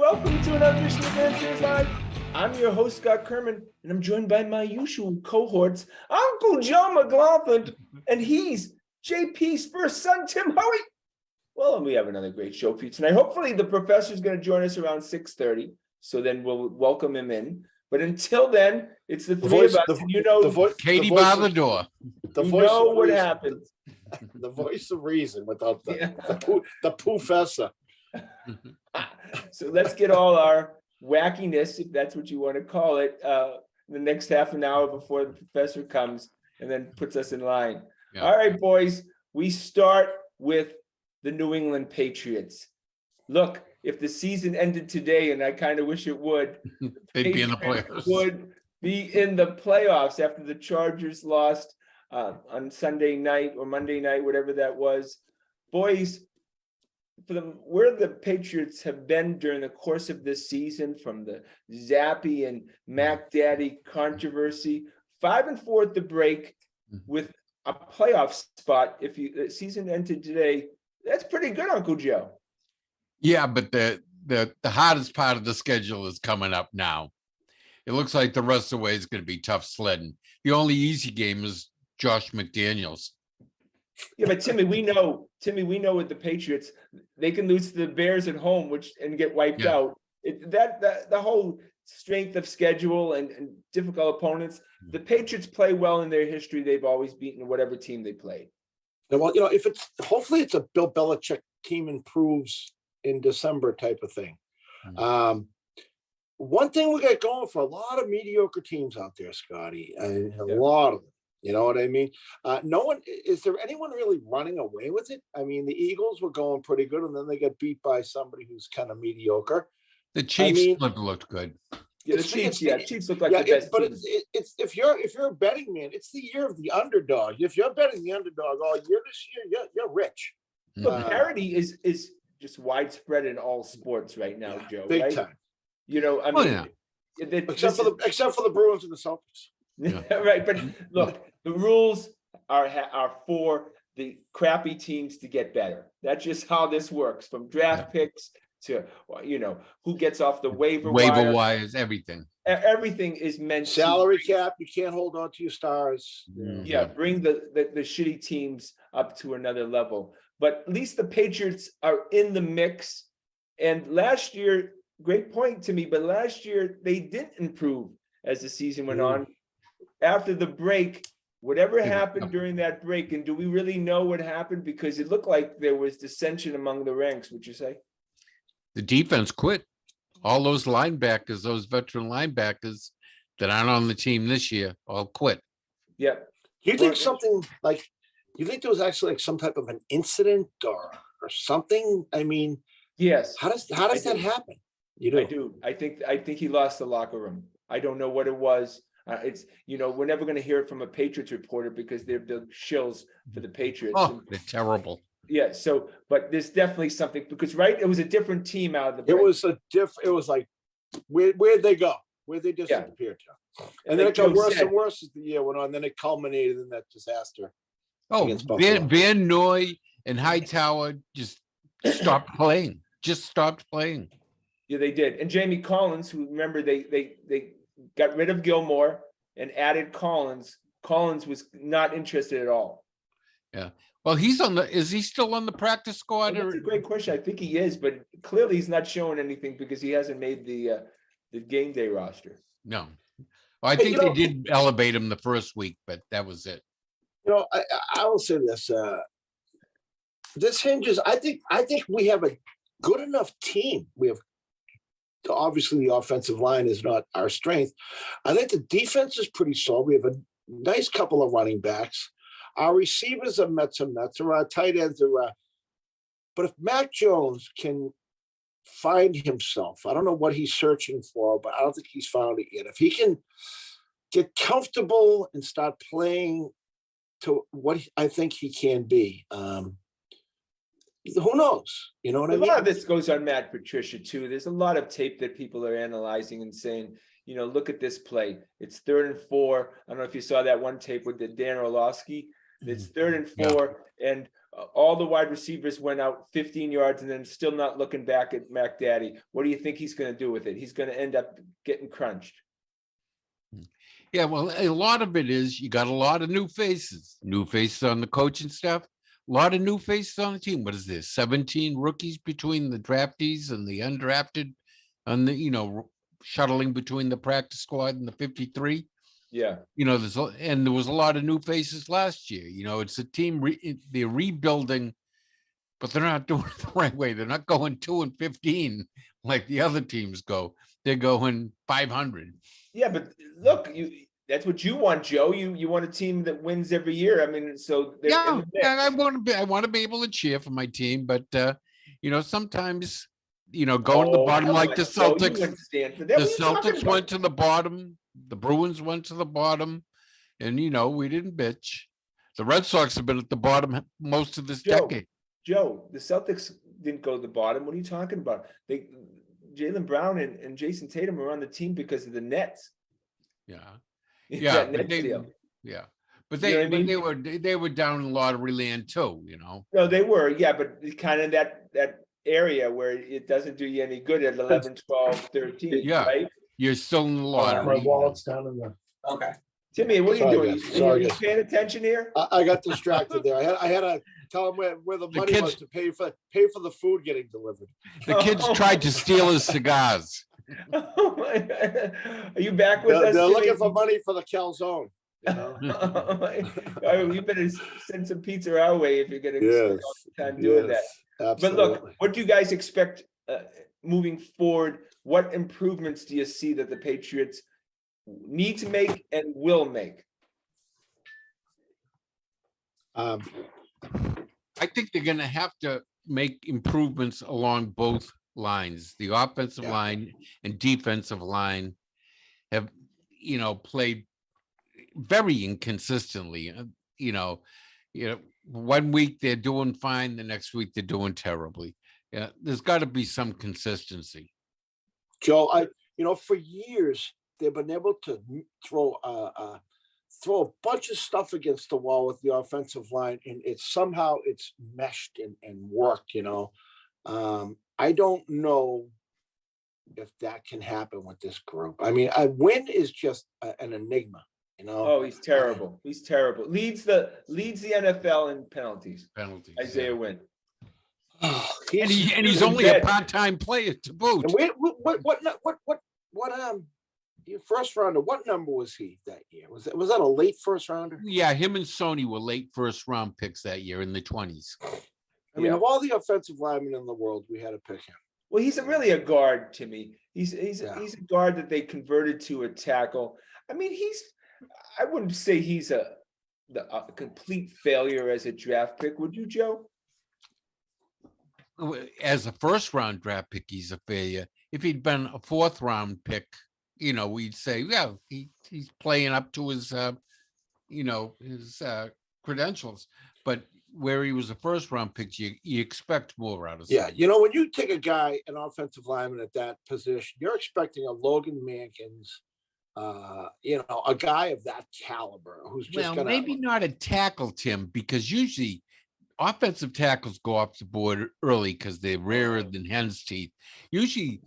welcome to another edition of Grandstanders Live. I'm your host, Scott Kerman, and I'm joined by my usual cohorts, Uncle Joe McLaughlin, and he's JP's first son, Tim Hoey. Well, and we have another great show for you tonight. Hopefully, the professor's going to join us around 6:30, so then we'll welcome him in. But until then, it's the three of us, and you know, Katie by the door. You know what happens. The voice of reason without the professor. So let's get all our wackiness, if that's what you want to call it, the next half an hour before the professor comes and then puts us in line. Yeah. All right, boys, we start with the New England Patriots. Look, if the season ended today, and I kind of wish it would, They'd be in the Patriots playoffs. would be in the playoffs after the Chargers lost on Sunday night or Monday night, whatever that was. Boys, where the Patriots have been during the course of this season, from the Zappy and Mac Daddy controversy, 5-4 at the break with a playoff spot. If the season ended today, that's pretty good, Uncle Joe. Yeah, but the hardest part of the schedule is coming up now. It looks like the rest of the way is going to be tough sledding. The only easy game is Josh McDaniels. Yeah, but Timmy, we know with the Patriots, they can lose to the Bears at home, and get wiped out. The whole strength of schedule and difficult opponents. The Patriots play well in their history. They've always beaten whatever team they played. Well, hopefully it's a Bill Belichick team improves in December type of thing. One thing we got going for a lot of mediocre teams out there, Scotty, and a lot of them. You know what I mean? Is there anyone really running away with it? I mean, the Eagles were going pretty good, and then they got beat by somebody who's kind of mediocre. The Chiefs looked good. Yeah, the Chiefs look like the best but team. it's if you're a betting man, it's the year of the underdog. If you're betting the underdog all year this year, you're rich. But parity is just widespread in all sports right now, Joe. Big right? time. You know, I mean, except for the Bruins and the Celtics. Right, but look, the rules are for the crappy teams to get better. That's just how this works, from draft picks to who gets off the waiver wires, everything. Everything is meant salary cap. You can't hold on to your stars. Yeah, bring the shitty teams up to another level. But at least the Patriots are in the mix. And last year, great point to me, but last year they didn't improve as the season went on. After the break, whatever happened during that break, and do we really know what happened? Because it looked like there was dissension among the ranks, would you say? The defense quit. All those linebackers, those veteran linebackers that aren't on the team this year, all quit. Yeah. Do you think you think there was actually like some type of an incident or something? I mean, yes. How does that happen? I do. I think he lost the locker room. I don't know what it was. We're never going to hear it from a Patriots reporter because they're the shills for the Patriots. Oh, they're terrible. Yeah. So, but there's definitely something because it was a different team out of the break. It was like where'd they go? Where'd they disappear to? And then it got worse and worse as the year went on. Then it culminated in that disaster. Oh, Van Noy and Hightower just stopped playing. Yeah, they did. And Jamie Collins, who remember they got rid of Gilmore and added Collins. Collins was not interested at all. Yeah. Well, is he still on the practice squad? That's a great question. I think he is, but clearly he's not showing anything because he hasn't made the game day roster. No. Well, I think they did elevate him the first week, but that was it. I will say this. This hinges. I think we have a good enough team. We have obviously the offensive line is not our strength. I think the defense is pretty solid. We have a nice couple of running backs. Our receivers are Mets, or our tight ends are. But if Mac Jones can find himself, I don't know what he's searching for, but I don't think he's found it yet. If he can get comfortable and start playing to what I think he can be, who knows? You know what I mean? A lot of this goes on Matt Patricia too. There's a lot of tape that people are analyzing and saying, look at this play. It's 3rd and 4. I don't know if you saw that one tape with Dan Orlovsky. It's 3rd and 4, and all the wide receivers went out 15 yards and then still not looking back at Mac Daddy. What do you think he's going to do with it? He's going to end up getting crunched. Yeah, well, a lot of it is you got a lot of new faces on the coaching staff, a lot of new faces on the team. What is this? 17 rookies between the draftees and the undrafted, and the shuttling between the practice squad and the 53. Yeah. There was a lot of new faces last year. It's a team they're rebuilding, but they're not doing it the right way. They're not going 2-15 like the other teams go. They're going 500. Yeah, but look, that's what you want, Joe. You want a team that wins every year. I mean, so Yeah, I want to be able to cheer for my team, but sometimes going to the bottom like the Celtics. The Celtics went to the bottom, the Bruins went to the bottom, and we didn't bitch. The Red Sox have been at the bottom most of this decade. Joe, the Celtics didn't go to the bottom. What are you talking about? Jaylen Brown and Jason Tatum are on the team because of the Nets. Yeah. Yeah, but they were down in lottery land too, No, they were, but kind of that area where it doesn't do you any good at 11, 12, 13. Yeah, right? You're still in the lottery. My wallet's down in there. Okay. Timmy, what are you doing? Sorry, you guys. paying attention here? I got distracted there. I had to tell him where the money was to pay for the food getting delivered. The kids tried to steal his cigars. Oh my God. Are you back with us? They're Timmy? looking for money for the calzone. You better send some pizza our way if you're going to spend all the time doing that. Absolutely. But look, what do you guys expect moving forward? What improvements do you see that the Patriots need to make and will make? I think they're going to have to make improvements along both lines. The offensive line and defensive line have, played very inconsistently. 1 week they're doing fine, the next week they're doing terribly. Yeah, there's got to be some consistency. Joe, for years they've been able to throw a bunch of stuff against the wall with the offensive line, and it's meshed and worked. I don't know if that can happen with this group. I mean, Wynn is just an enigma. Oh, he's terrible. He's terrible. Leads the NFL in penalties. Isaiah Wynn. And he's only a part-time player to boot. And what first rounder? What number was he that year? Was that a late first rounder? Yeah, him and Sony were late first round picks that year in the 20s. I mean, of all the offensive linemen in the world, we had to pick him. Well, he's really a guard, Timmy. He's a guard that they converted to a tackle. I mean, I wouldn't say he's a complete failure as a draft pick. Would you, Joe? As a first round draft pick, he's a failure. If he'd been a fourth round pick, we'd say, yeah, he's playing up to his, his credentials. But where he was a first round pick, you expect more out of him. Yeah, when you take a guy, an offensive lineman at that position, you're expecting a Logan Mankins, a guy of that caliber who's just maybe not a tackle, Tim, because usually offensive tackles go off the board early because they're rarer than hen's teeth. Usually,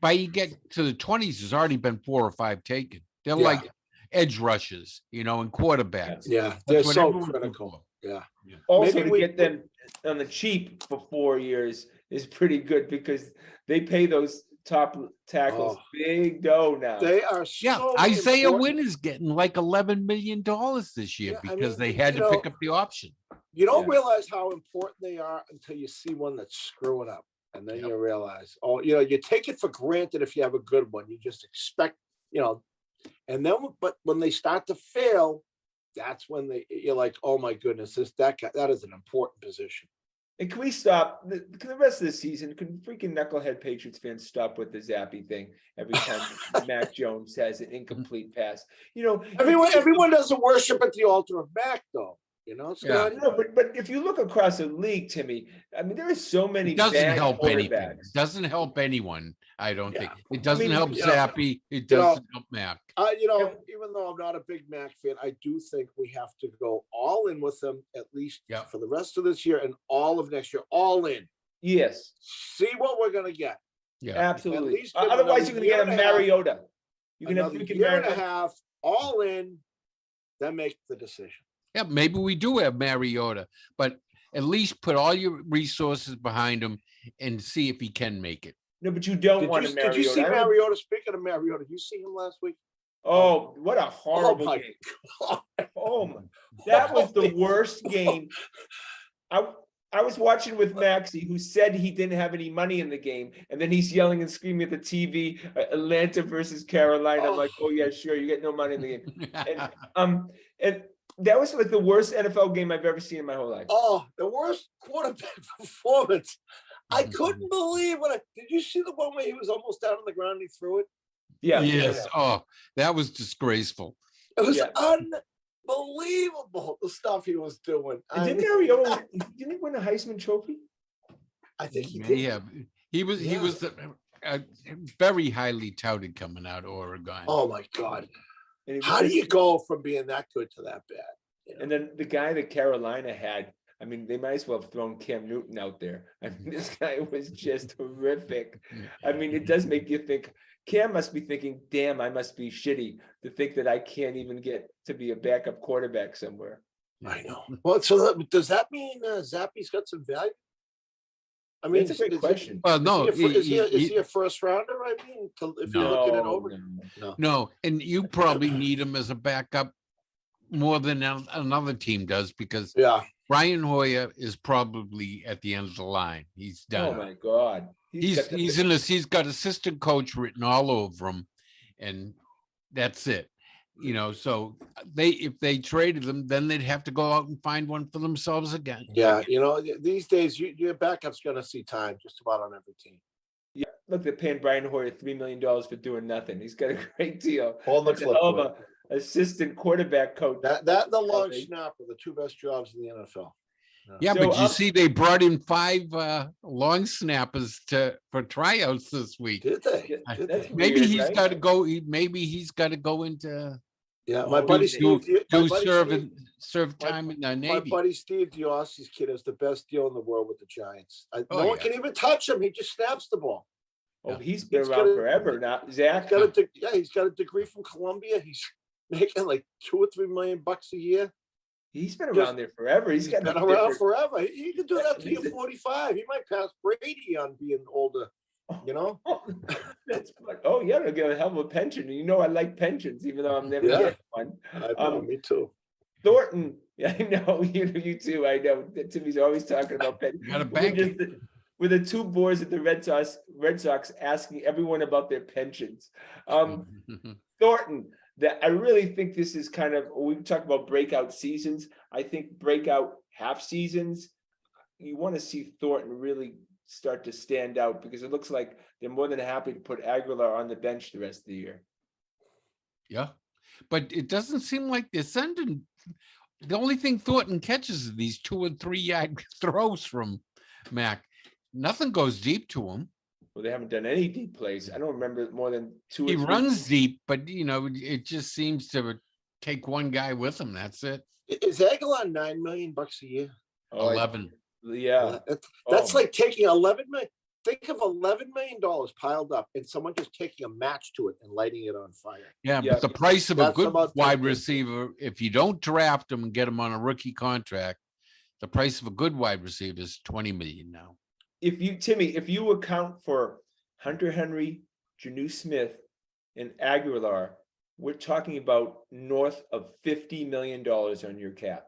by you get to the 20s, there's already been 4 or 5 taken. They're like edge rushes, and quarterbacks. Yeah, they're so critical. Yeah. Also, maybe to get them on the cheap for 4 years is pretty good because they pay those top tackles big dough now. They are so Isaiah important. Wynn is getting like $11 million this year because they had to pick up the option. You don't realize how important they are until you see one that's screwing up. And then you realize, you take it for granted if you have a good one. You just expect, and then, but when they start to fail, that's when you're like, oh my goodness, that is an important position. And can we stop the rest of the season? Can freaking knucklehead Patriots fans stop with the zappy thing every time Mac Jones has an incomplete pass? Everyone doesn't worship at the altar of Mac, though. You know, it's Yeah. good. No, but if you look across the league, Timmy, I mean, there are so many It doesn't bad help anything. quarterbacks. It doesn't help anyone, I don't think. Yeah. It doesn't mean, help you know, Zappy. It you know, doesn't help Mac. Even though I'm not a big Mac fan, I do think we have to go all in with them at least Yeah. for the rest of this year and all of next year. All in. Yes, See what we're gonna get. Yeah. absolutely. least give Otherwise, another you're gonna get year a and a half. Mariota. You're gonna have Another freaking year and a Mariota. half, all in, then make the decision. Yeah, maybe we do have Mariota, but at least put all your resources behind him and see if he can make it. No, but you don't want a Did Mariota. you see I don't- Mariota? Speaking of Mariota, did you see him last week? Oh, what a horrible my game. God. Oh my, that was the worst game. I was watching with Maxie, who said he didn't have any money in the game, and then he's yelling and screaming at the TV, Atlanta versus Carolina. I'm like, oh yeah, sure, you get no money in the game. And that was like the worst NFL game I've ever seen in my whole life. Oh, the worst quarterback performance. I couldn't believe did you see the one where he was almost down on the ground and he threw it? Yeah. Yes. Oh, that was disgraceful. It was Yeah. unbelievable, the stuff he was doing. And didn't Mariota didn't he win a Heisman Trophy? I think he did. Yeah, he was very highly touted coming out of Oregon. Oh my God. And How do you go from being that good to that bad? You know? And then the guy that Carolina had, I mean, they might as well have thrown Cam Newton out there. I mean, this guy was just horrific. I mean, it does make you think. Cam must be thinking, damn, I must be shitty to think that I can't even get to be a backup quarterback somewhere. I know. Well, so does that mean Zappy's got some value? I mean, That's a great question. Well, no, is he a first rounder? I mean, if you're looking it over, no, and you probably need him as a backup more than another team does because yeah, Brian Hoyer is probably at the end of the line. He's done. Oh my God. He's got assistant coach written all over him, and that's it. You know, so if they traded them, then they'd have to go out and find one for themselves again. Yeah, you know, these days your backup's gonna see time just about on every team. Yeah, look, they're paying Brian Hoyer $3 million for doing nothing. He's got a great deal. Hold the He's a hell of clip. a assistant quarterback coach. That and the long snapper, the two best jobs in the NFL. Yeah, So, but you see, they brought in 5 long snappers for tryouts this week. Did they? That's Maybe weird, he's right? got to go. Maybe he's got to go into Yeah, Oh, my buddy do Steve. serve time in the My Navy. buddy Steve Diossi's kid has the best deal in the world with the Giants. Oh, no one yeah. can even touch him. He just snaps the ball. Oh, he's been He's around got a- forever now. Zach, He's got a degree from Columbia. He's making like $2 or $3 million a year. he's been around there forever. He's got Been no around different- forever. He can do that till you're 45. He might pass Brady on being older. You know? That's like, oh yeah, to get a hell of a pension. You know, I like pensions, even though I'm never Yeah. getting one. I know, me too. Thornton, yeah, I know you too. I know that Timmy's always talking about pensions. You gotta bank it. We're the two boys at the Red Sox asking everyone about their pensions. Thornton, that I really think this is kind of, we talk about breakout seasons. I think breakout half seasons, you want to see Thornton really start to stand out because it looks like they're more than happy to put Aguilar on the bench the rest of the year. Yeah, but it doesn't seem like they're sending. The only thing Thornton catches is these 2 and 3 yard throws from Mac. Nothing goes deep to him. Well, they haven't done any deep plays. I don't remember more than 2 or 3. He runs deep, but you know, it just seems to take one guy with him. That's it. Is Aguilar $9 million a year? Oh, 11. Yeah. That's Oh. like taking 11 million. Think of $11 million piled up and someone just taking a match to it and lighting it on fire. Yeah, Yeah. but the price of a That's good about wide 10. receiver, if you don't draft him and get him on a rookie contract, the price of a good wide receiver is 20 million now. Timmy, if you account for Hunter Henry, Janu Smith, and Aguilar, we're talking about north of $50 million on your cap.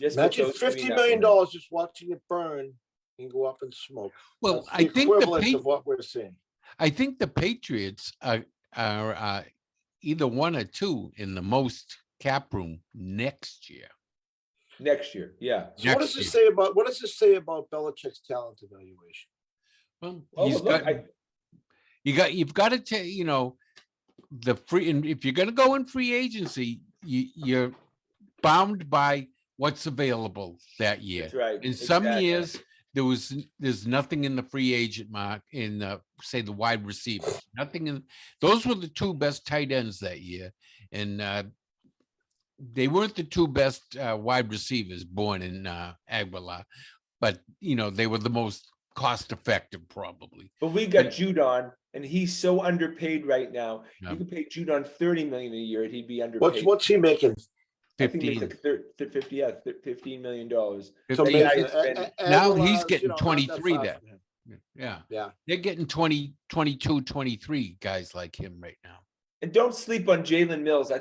Just with Imagine those three $50 million numbers. just watching it burn and go up in smoke. Well, That's I the think equivalent of what we're seeing. I think the Patriots are either 1 or 2 in the most cap room next year. Next year, yeah. So what does this say about Belichick's talent evaluation? Well, Oh, he's look, got you've got to take, you know, the free, and if you're going to go in free agency, you're bound by what's available that year. That's right. In some exactly. years, there's nothing in the free agent mark in say the wide receivers. Nothing in those were the two best tight ends that year, and they weren't the two best wide receivers born in Aguilar, but they were the most cost effective probably. But we got Judon, and he's so underpaid right now. Yeah. You could pay Judon $30 million a year, and he'd be underpaid. What's he making? I think he 15. makes like 50, yeah, $15 million. So That maybe guy has been- Now he's Aguilar's, getting not that 23 far there. from him. Yeah. Yeah. They're getting 20, 22, 23 guys like him right now. And don't sleep on Jalen Mills. I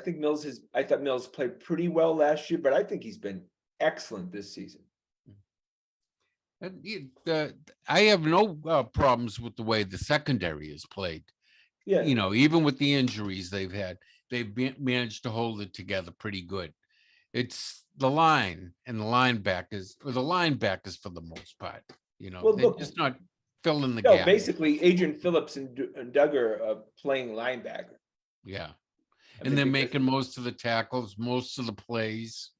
thought Mills played pretty well last year, but I think he's been excellent this season. And I have no problems with the way the secondary is played. Yeah. Even with the injuries they've had, they've managed to hold it together pretty good. It's the line and the linebackers for the most part. Well, they're look, just not filling the No, gap. basically Adrian Phillips and Duggar are playing linebacker. Yeah. I And mean, they're because- making most of the tackles, most of the plays.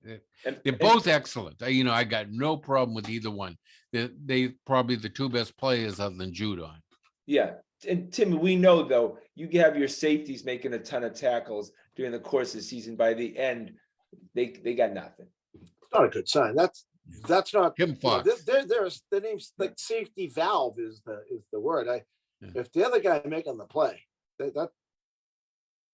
and- They're both excellent. I got no problem with either one. They probably the two best players other than Judon. Yeah, and Tim, we know though, you have your safeties making a ton of tackles during the course of the season. By the end, they got nothing. It's not a good sign. That's not Kim Fox. There's the name's like safety valve is the word. If the other guy making the play, that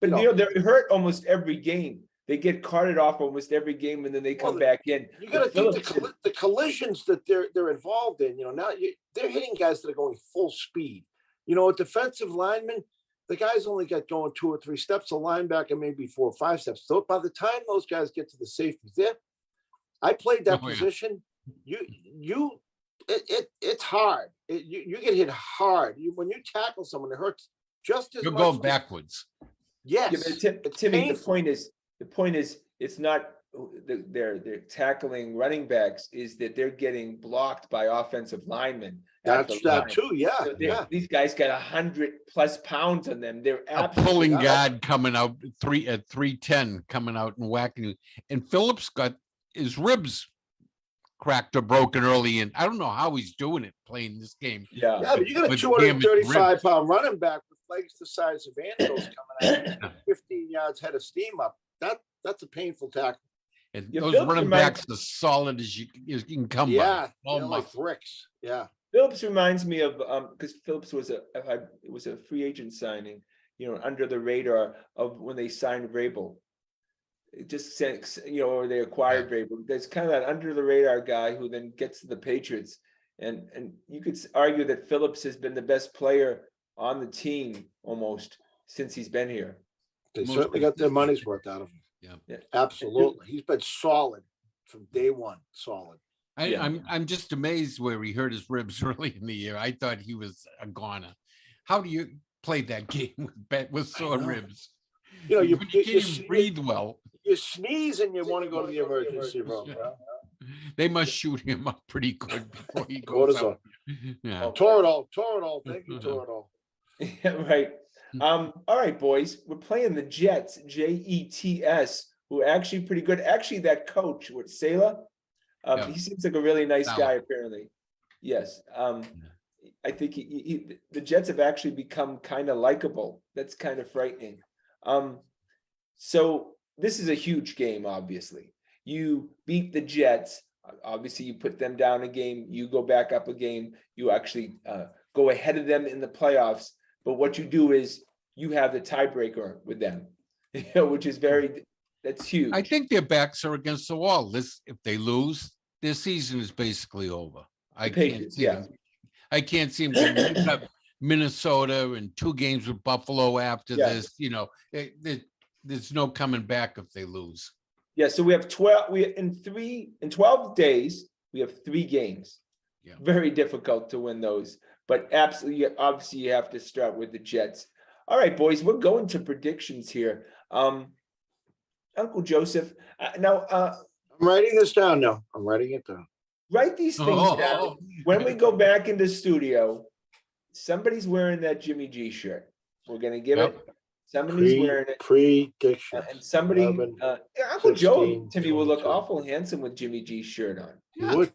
But No. they're hurt almost every game. They get carted off almost every game, and then they come Well, back in. you got to But think Phillips- the collisions that they're involved in. Now they're hitting guys that are going full speed. A defensive lineman, the guy's only got going 2 or 3 steps. A linebacker maybe 4 or 5 steps. So by the time those guys get to the safeties, I played that Oh, yeah. position. It's hard. You get hit hard. When you tackle someone, it hurts just as You're much. going backwards. Yes. Yeah, but Timmy, the painful. point is, it's not they're tackling running backs. Is that they're getting blocked by offensive linemen. at That's the that line. too. Yeah. So Yeah. these guys got 100+ pounds on them. They're A absolutely pulling nuts. guard coming out at 310 coming out and whacking you. And Phillips got his ribs cracked or broken early, and I don't know how he's doing it playing this game. Yeah. Yeah, but you got a With 235-pound running back with legs the size of anvils coming out, 15 yards head of steam up. That's a painful tackle. And Yeah, those Phillips running reminds- backs are solid as you can come Yeah, by. All like muscle. bricks. Yeah. Phillips reminds me of because Phillips was a free agent signing, under the radar of when they signed Vrabel. It just since or they acquired Vrabel. There's kind of that under the radar guy who then gets to the Patriots, and you could argue that Phillips has been the best player on the team almost since he's been here. They Most certainly got their money's worth out of him. Yeah. Absolutely. He's been solid from day one. Solid. Yeah. I'm just amazed where he hurt his ribs early in the year. I thought he was a goner. How do you play that game with sore know. ribs? You When you can't even breathe well. You sneeze and you want to go to the emergency room. They must shoot him up pretty good before he goes Cortisone. out. Yeah. Toradol. Thank you, Toradol. Yeah, right. All right, boys. We're playing the Jets, Jets, who are actually pretty good. Actually, that coach, Salah, Yeah. he seems like a really nice Salah. guy, apparently. Yes. I think the Jets have actually become kind of likable. That's kind of frightening. So this is a huge game, obviously. You beat the Jets. Obviously, you put them down a game. You go back up a game. You actually go ahead of them in the playoffs. But what you do is you have the tiebreaker with them, which is that's huge. I think their backs are against the wall. If they lose, their season is basically over. I Patriots, can't see them getting up Minnesota and 2 games with Buffalo after Yeah. this. There's no coming back if they lose. Yeah, so we have 12. In 12 days, we have 3 games. Yeah. Very difficult to win those, but absolutely, obviously, you have to start with the Jets. All right, boys, we're going to predictions here. Uncle Joseph, now I'm writing this down now. I'm writing it down. write these things down. When we go back into studio, somebody's wearing that Jimmy G shirt. We're gonna give it Somebody's wearing it. Prediction. And somebody, 11, Uncle Joe, 16, Timmy will look 22. awful handsome with Jimmy G's shirt on. You would.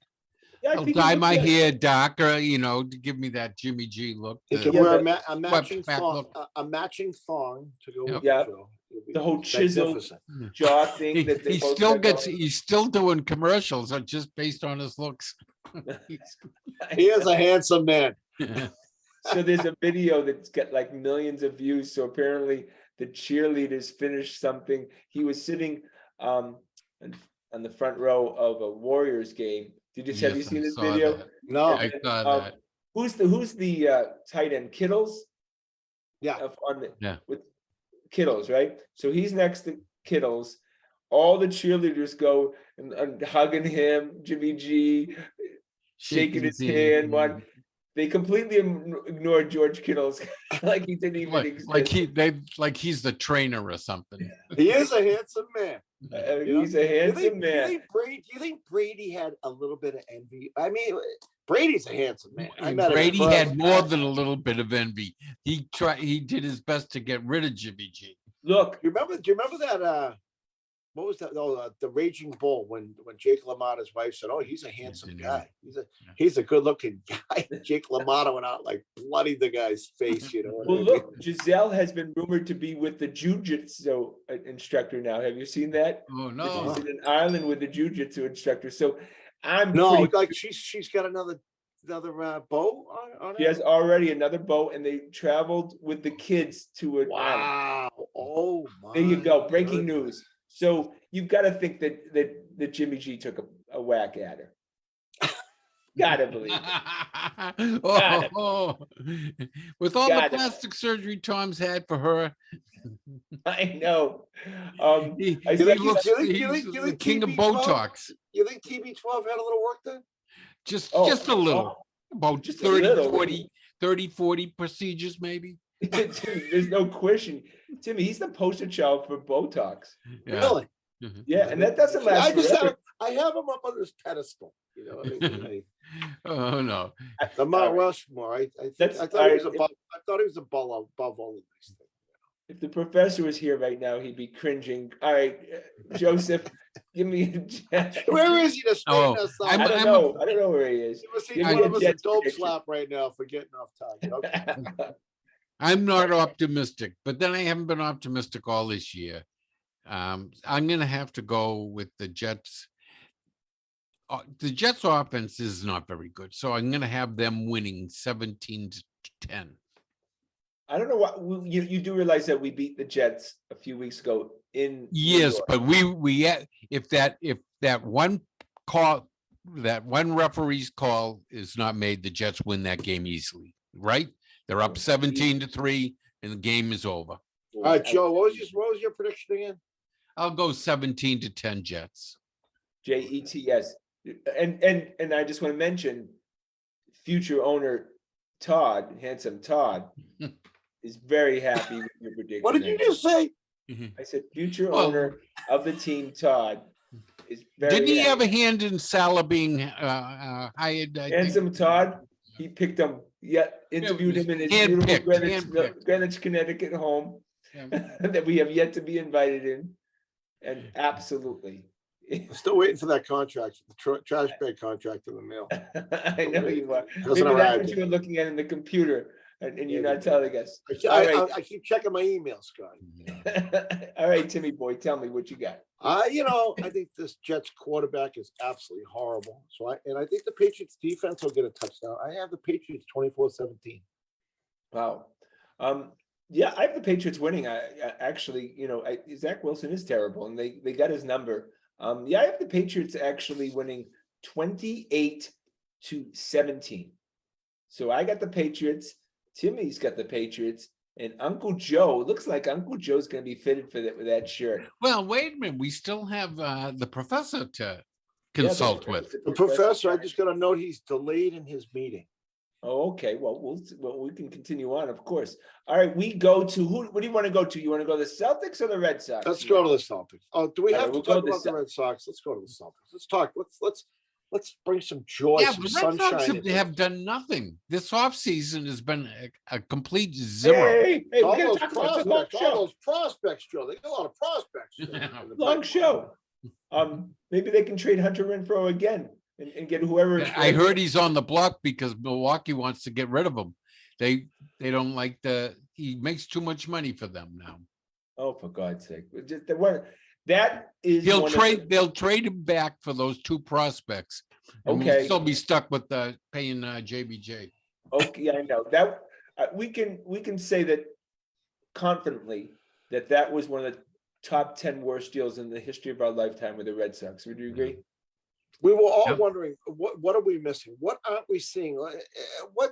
Yeah, I I'll think he dye looks my good. hair darker, to give me that Jimmy G look. You can Yeah, wear the- a matching back thong, look. a matching thong to go with Yeah. it, Joe. You'll be The whole chiseled magnificent. jaw thing that they He both still got gets, going. he's still doing commercials just based on his looks. He is a handsome man. So there's a video that's got like millions of views. So apparently the cheerleaders finished something. He was sitting on the front row of a Warriors game. Have you Yes, seen I this saw video? that. No, I saw that. Who's the tight end? Kittles? yeah. Yeah. With Kittles, right? So he's next to Kittles. All the cheerleaders go and hugging him, Jimmy G, shaking his hand. They completely ignored George Kittles, like he didn't even exist. Like he's the trainer or something. He is a handsome man. He's a handsome man. Do you think Brady had a little bit of envy? I mean, Brady's a handsome man. I met him in Brady person. had more than a little bit of envy. He did his best to get rid of Jimmy G. Look, Do you remember that? What was that? Oh, the Raging Bull when Jake LaMotta's wife said, "Oh, he's a handsome guy. He's a good-looking guy." Jake LaMotta went out like bloodied the guy's face. well, look, Giselle has been rumored to be with the jujitsu instructor now. Have you seen that? Oh That no! she's in an island with the jujitsu instructor. So I'm No, pretty- like she's got another bow on she it. has already another boat, and they traveled with the kids to an island. Wow! Oh my! There you go. Breaking goodness. news. So you've got to think that Jimmy G took a whack at her. Gotta believe it. Oh, with all the Got it. plastic surgery Tom's had for her, I know. he I You think looks- you think- he's you think- you the think king of TB12 Botox. You think TB12 had a little work done? Just Oh, a little, about just a 30, little. 40 procedures maybe. There's no question. Timmy, he's the poster child for Botox. Yeah. Really? Yeah, and that doesn't last forever. I have him up on this pedestal. I mean, Oh no! the Mount Rushmore. I thought he was above. I thought he was above all of these things. If the professor was here right now, he'd be cringing. All right, Joseph, give me a Where is he to straighten us out? I don't know. I don't know where he is. You must see Give me one a of us a Jets dope prediction. slap right now for getting off target. Okay. I'm not optimistic, but then I haven't been optimistic all this year. I'm going to have to go with the Jets. The Jets offense is not very good, so I'm going to have them winning 17-10. I don't know what you do realize that we beat the Jets a few weeks ago in New Yes, York. but if that one call, that one referee's call is not made, the Jets win that game easily, right? They're up 17-3 and the game is over. All right, Joe. What was your prediction again? I'll go 17-10 Jets. Jets. And I just want to mention future owner Todd, handsome Todd, is very happy with your prediction. What did you just say? I said future Well- owner of the team, Todd, is very Didn't he have happy. a hand in Salah being hired? I think? Handsome Todd, he picked him, interviewed him in his beautiful Handpicked. Greenwich, Connecticut home that we have yet to be invited in. And absolutely. I'm still waiting for that contract, the trash bag contract in the mail. I know you are. Hasn't Maybe that's arrived what yet. you were looking at in the computer and you're not telling us. I keep checking my email, Scott. All right, Timmy boy, tell me what you got. I think this Jets quarterback is absolutely horrible. So I think the Patriots defense will get a touchdown. I have the Patriots 24-17. Wow. Yeah, I have the Patriots winning. I actually, Zach Wilson is terrible, and they got his number. Yeah, I have the Patriots actually winning 28-17. So I got the Patriots. Timmy's got the Patriots, and Uncle Joe. Looks like Uncle Joe's going to be fitted for that with that shirt. Well, wait a minute. We still have the professor to consult with. The professor, I just got a note he's delayed in his meeting. Oh, okay. Well, we can continue on, of course. All right, we go to who? What do you want to go to? You want to go to the Celtics or the Red Sox? Let's go to the Celtics. Oh, do we All have right, to we'll go talk to about the Red Sox? Let's go to the Celtics. Let's talk. Let's let's bring some joy, Yeah, some the Red Sox sunshine. have done nothing. This offseason has been a complete zero. Hey, we're all gonna those talk about the long prospects, all show. those prospects, Joe. They got a lot of prospects. in the Long pipeline. show. Maybe they can trade Hunter Renfroe again and get whoever. I heard he's on the block because Milwaukee wants to get rid of him. They don't like he makes too much money for them now. Oh, for God's sake! Just the one that is. They'll trade him back for those two prospects. And we'll still be stuck with paying JBJ. Okay, I know that we can say that confidently that was one of the top 10 worst deals in the history of our lifetime with the Red Sox. Would you agree? We were all wondering what are we missing? What aren't we seeing? What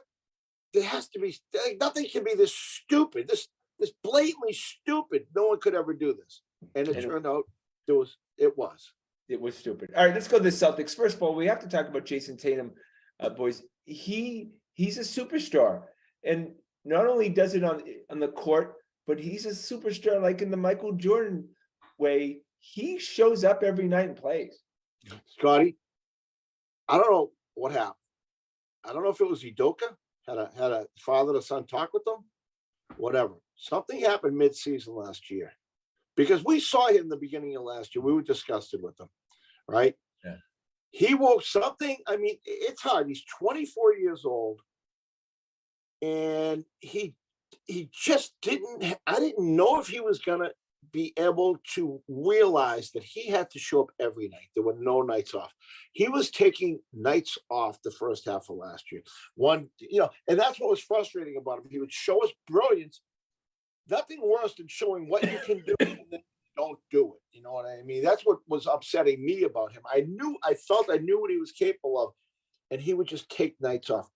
there has to be. Nothing can be this stupid. This blatantly stupid. No one could ever do this, and it turned out it was. It was stupid. All right, let's go to the Celtics. First of all, we have to talk about Jason Tatum, boys. He's a superstar, and not only does it on the court, but he's a superstar like in the Michael Jordan way. He shows up every night and plays. Scotty, I don't know what happened. I don't know if it was Udoka had a father to son talk with them, whatever. Something happened mid-season last year. Because we saw him in the beginning of last year. We were disgusted with him, right? Yeah. He woke something. I mean, it's hard. He's 24 years old. And he just I didn't know if he was going to be able to realize that he had to show up every night. There were no nights off. He was taking nights off the first half of last year. And that's what was frustrating about him. He would show us brilliance. Nothing worse than showing what you can do and then don't do it. You know what I mean? That's what was upsetting me about him. I felt I knew what he was capable of, and he would just take nights off.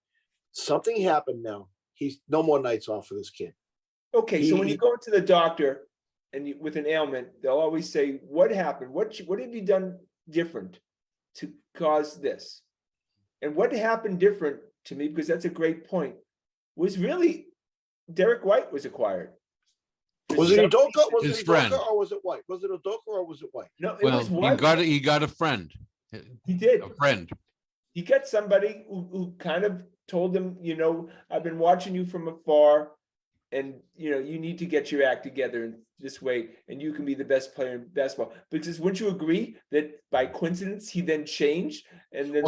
Something happened now. He's no more nights off for this kid. Okay, so when you go to the doctor and with an ailment, they'll always say, "What happened? What have you done different to cause this?" And what happened different to me, because that's a great point, was really Derek White was acquired. Was it Udoka? Was His it friend. Udoka or was it White? Was it Udoka or was it White? No, it was White. He got a friend. He did. A friend. He got somebody who kind of told him, I've been watching you from afar, and you need to get your act together in this way, and you can be the best player in basketball. Because wouldn't you agree that by coincidence he then changed? And then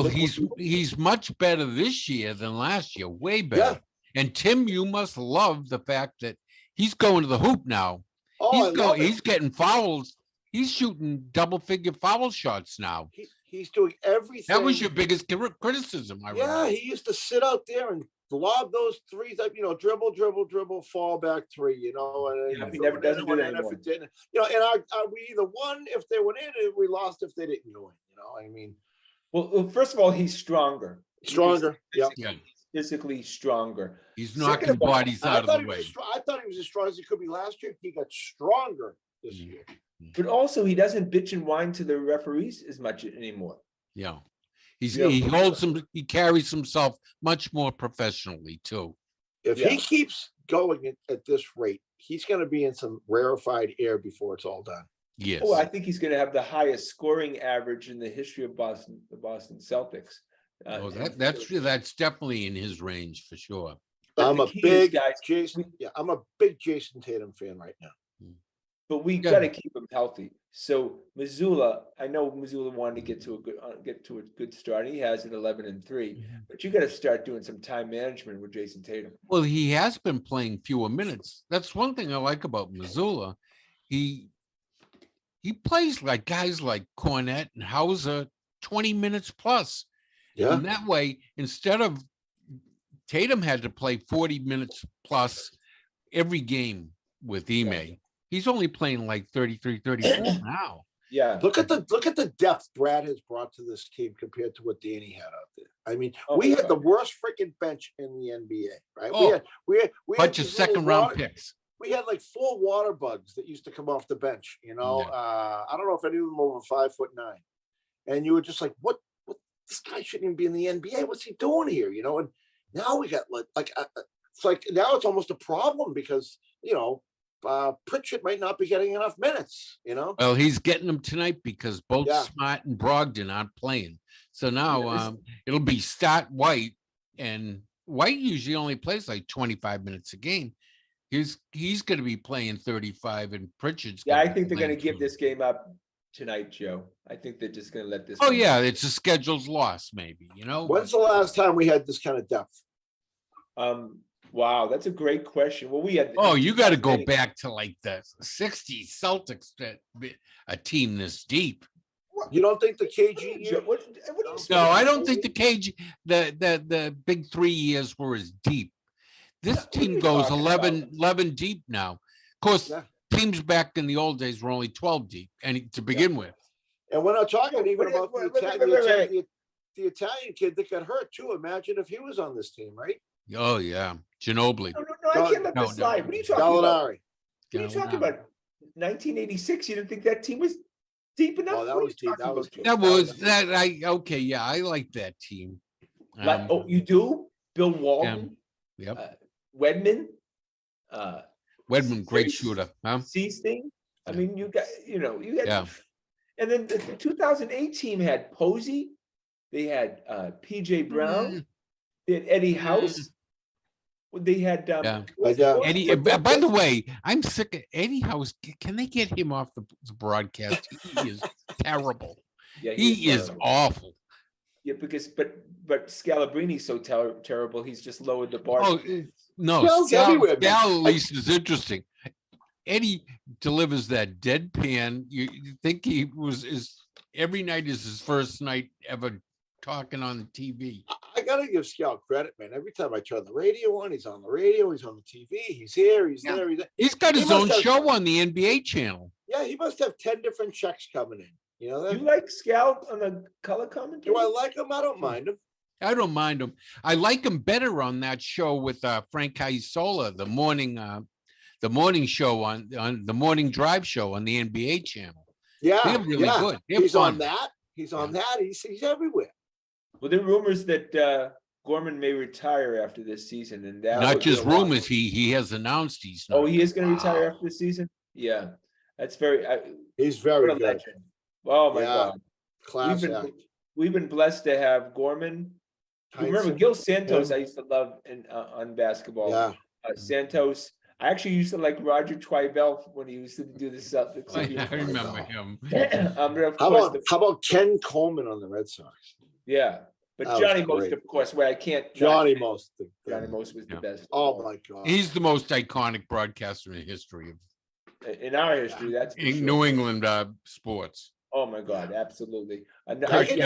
he's much better this year than last year, way better. Yeah. And Tim, you must love the fact that he's going to the hoop now. Oh, he's getting fouls. He's shooting double-figure foul shots now. He's doing everything. That was your biggest criticism, I remember. He used to sit out there and lob those threes up, dribble, fall back three, and he never doesn't do that anymore. If it didn't, and we either won if they went in, and we lost if they didn't go in. I mean, well, first of all, he's stronger. Yeah. Physically stronger. He's knocking bodies out of the way. I thought he was as strong as he could be last year. He got stronger this year. But also, he doesn't bitch and whine to the referees as much anymore. Yeah. He carries himself much more professionally too. If he keeps going at this rate, he's going to be in some rarefied air before it's all done. Yes. Oh, I think he's going to have the highest scoring average in the history of the Boston Celtics. That's definitely in his range for sure. I'm a big Jason Tatum fan right now. But we got to keep him healthy. So Missoula, I know Missoula wanted to get to a good start. He has an 11-3, but you got to start doing some time management with Jason Tatum. Well, he has been playing fewer minutes. That's one thing I like about Missoula. He plays like guys like Cornette and Hauser 20 minutes plus. Yeah. And that way, instead of Tatum had to play 40 minutes plus every game with Ime. He's only playing like 33, 34 now. Yeah. Look at the depth Brad has brought to this team compared to what Danny had out there. I mean, we had the worst freaking bench in the NBA, right? We had bunch of second round picks. We had like 4 water bugs that used to come off the bench, I don't know if any of them were over 5'9". And you were just like, what this guy shouldn't even be in the NBA. What's he doing here? And now we got it's like now it's almost a problem because, Pritchett might not be getting enough minutes, Well, he's getting them tonight because both Smart and Brogdon aren't playing. So now Yeah, it'll be start White, and White usually only plays like 25 minutes a game. He's going to be playing 35, and Pritchard's Yeah, going I to think be they're gonna playing give 20. this game up tonight, Joe. I think they're just gonna let this. Oh one yeah, go. it's a schedule's loss, maybe, When's the last time we had this kind of depth? Wow, that's a great question. Well, we had. Oh, you got to go 2008. back to like the 60s Celtics, a team this deep. You don't think the KG Joe, year? what are you No, I speaking don't of? think the cage, the big 3 years were as deep. This What are team you goes talking 11 deep now. Of course, Yeah. teams back in the old days were only 12 deep, and to begin with. And we're not talking even Wait, about wait, the Italian kid that got hurt too. Imagine if he was on this team, right? Oh yeah, Ginobili. No, I can't let No, this slide. What are you talking about? Gallinari. What are you talking about? 1986. You didn't think that team was deep enough? Well, that What are was you deep. talking That was about, deep. Joe? That was that. Okay, yeah, I like that team. Like, oh, you do? Bill Walton, Yep. Wedman, Wedman, great Jerry shooter, huh? Seasting. I Yeah. mean, you got, you had, Yeah. and then the 2008 team had Posey. They had PJ Brown. They had Eddie House. They had Yeah. Eddie. By the way, I'm sick of Eddie House. Can they get him off the broadcast? He is terrible. Yeah, He is terrible. awful. Yeah, because but Scalabrini's so terrible. He's just lowered the bar. Oh no, Scal's everywhere, man. Scal at least is interesting. Eddie delivers that deadpan. You think he is every night is his first night ever talking on the TV. I gotta give Scal credit, man. Every time I turn the radio on, he's on the radio, he's on the TV, he's here, he's there, he's there. He's got his He own must have- show on the NBA channel. Yeah, he must have 10 different checks coming in. You know You that? like Scal on the color commentary? Do I like him? I don't mind him. I don't mind him. I like him better on that show with Frank Isola, the morning show on the morning drive show on the NBA channel. Yeah, They're really yeah. good. They're He's fun. on that. He's on that. He's everywhere. Well, there are rumors that Gorman may retire after this season, and that Not would be just a lot. rumors. He has announced he's not. Oh, he is going to retire Wow. after this season. Yeah, that's very. He's What very a good. legend! Oh my Yeah. God, Class we've act. been we've been blessed to have Gorman. You remember Heinsohn. Gil Santos? Yeah. I used to love on basketball. Yeah. Santos. I actually used to like Roger Twibell when he used to do the Celtics. I remember him. Of How course, about how about Ken Coleman on the Red Sox? yeah, but That was Johnny Most, great. of course, where I can't. not Johnny say Most. Johnny Most was the Yeah. best. Oh my God. He's the most iconic broadcaster in history of In our history, that's for in sure. New England sports. Oh my God, absolutely. Kurt I Gowdy,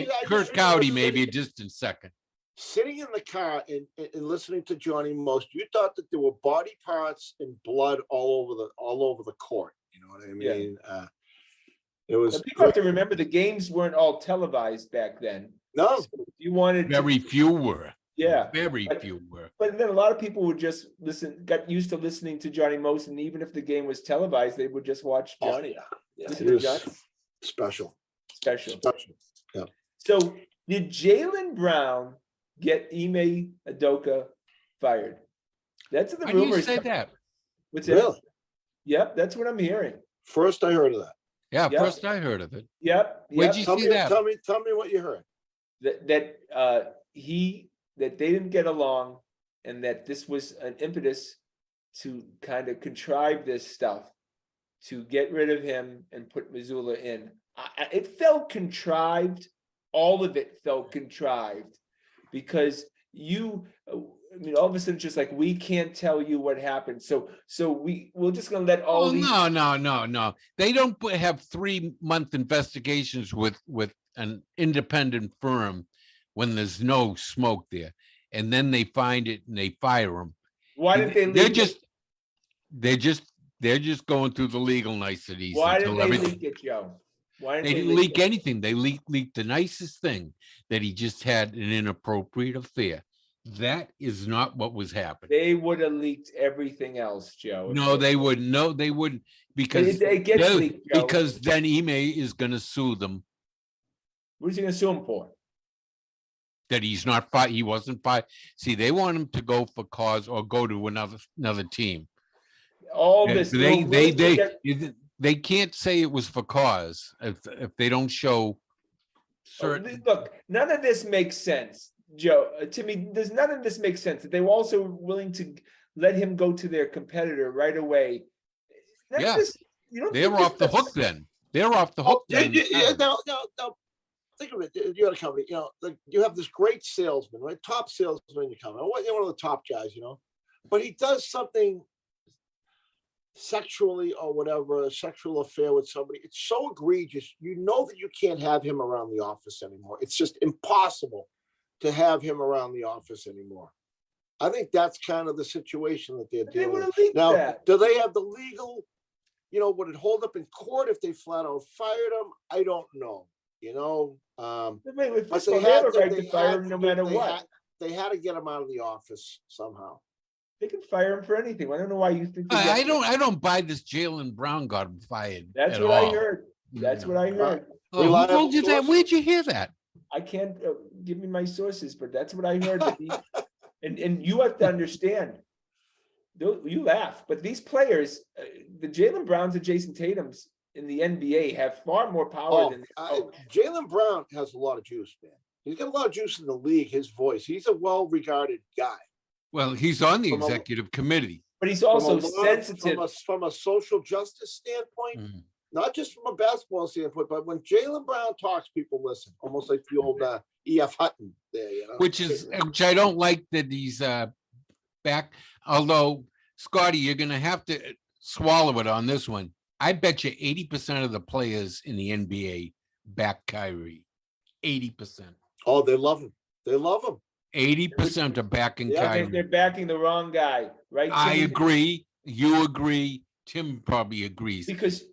just Kurt remember Gowdy, maybe a sitting- distant second. Sitting in the car and listening to Johnny Most, you thought that there were body parts and blood all over the court. You know what I Yeah. mean? It was Now, people have to remember the games weren't all televised back then. no. So if you wanted to, Very few were. yeah. Very But- few were. But then a lot of people would just got used to listening to Johnny Most, and even if the game was televised, they would just watch Oh, Johnny. yeah, Listen he to was Johnny. special. Special. Special. Yeah. So did Jaylen Brown get Ime Udoka fired? That's the Why do you rumors. say that? What's it? Really? Yep, that's what I'm hearing. First I heard of that. Yeah, Yeah. first I heard of it. Yep. Where'd yep. you Tell see me, that? tell me what you heard. that they didn't get along, and that this was an impetus to kind of contrive this stuff to get rid of him and put Missoula in. It felt contrived. All of it felt contrived because all of a sudden, just like we can't tell you what happened. So we're just gonna let all Oh, these. no. They don't have 3-month investigations with an independent firm when there's no smoke there. And then they find it and they fire them. Why didn't they? They're leak it? they're just going through the legal niceties. Why until didn't they everything- leak it, Joe? Why They didn't leak anything. They leaked the nicest thing, that he just had an inappropriate affair. That is not what was happening. They would have leaked everything else, Joe. if No, they wouldn't. No, they wouldn't, because It gets no, leaked, Joe. because then Ime is going to sue them What is he gonna sue him for? that he's not fired. He wasn't fired. See, they want him to go for cause or go to another team. All this. They can't say it was for cause if they don't show certain. Look, none of this makes sense, Joe. To me, none of this makes sense. That they were also willing to let him go to their competitor right away. None of Yeah. this, you don't They're think this off the hook does- then. They're off the hook then. No. Think of it. You got a company. You have this great salesman, right? Top salesman in your company. One of the top guys, but he does something sexually or whatever, a sexual affair with somebody. It's so egregious. You know that you can't have him around the office anymore. It's just impossible to have him around the office anymore. I think that's kind of the situation that they're They dealing would with. have leaked Now, that. do they have the legal, would it hold up in court if they flat out fired him? I don't know, Wait, but first of all, they have a right to fire had him no matter they what. they had to get him out of the office somehow. They can fire him for anything. I don't know why you think. I don't buy this Jaylen Brown got him fired. That's at what all. I heard. That's what I heard. Oh, who Reliable told you that? source? Where'd you hear that? I can't give me my sources, but that's what I heard. And you have to understand. You laugh, but these players, the Jaylen Browns and Jason Tatum's in the NBA have far more power than the coach. Jaylen Brown has a lot of juice, man. He's got a lot of juice in the league. His voice. He's a well-regarded guy. Well, he's on the From a- executive committee. But he's also From a lot of- sensitive. from a social justice standpoint, Mhm. not just from a basketball standpoint, but when Jaylen Brown talks, people listen. Almost like the old E.F. Hutton there, Which I don't like that he's back. Although, Scotty, you're gonna have to swallow it on this one. I bet you 80% of the players in the NBA back Kyrie. 80%. Oh, they love him. They love him. 80% are backing Yeah, Kyrie. They're backing the wrong guy, right? I Timmy? agree. You agree. Tim probably agrees. Because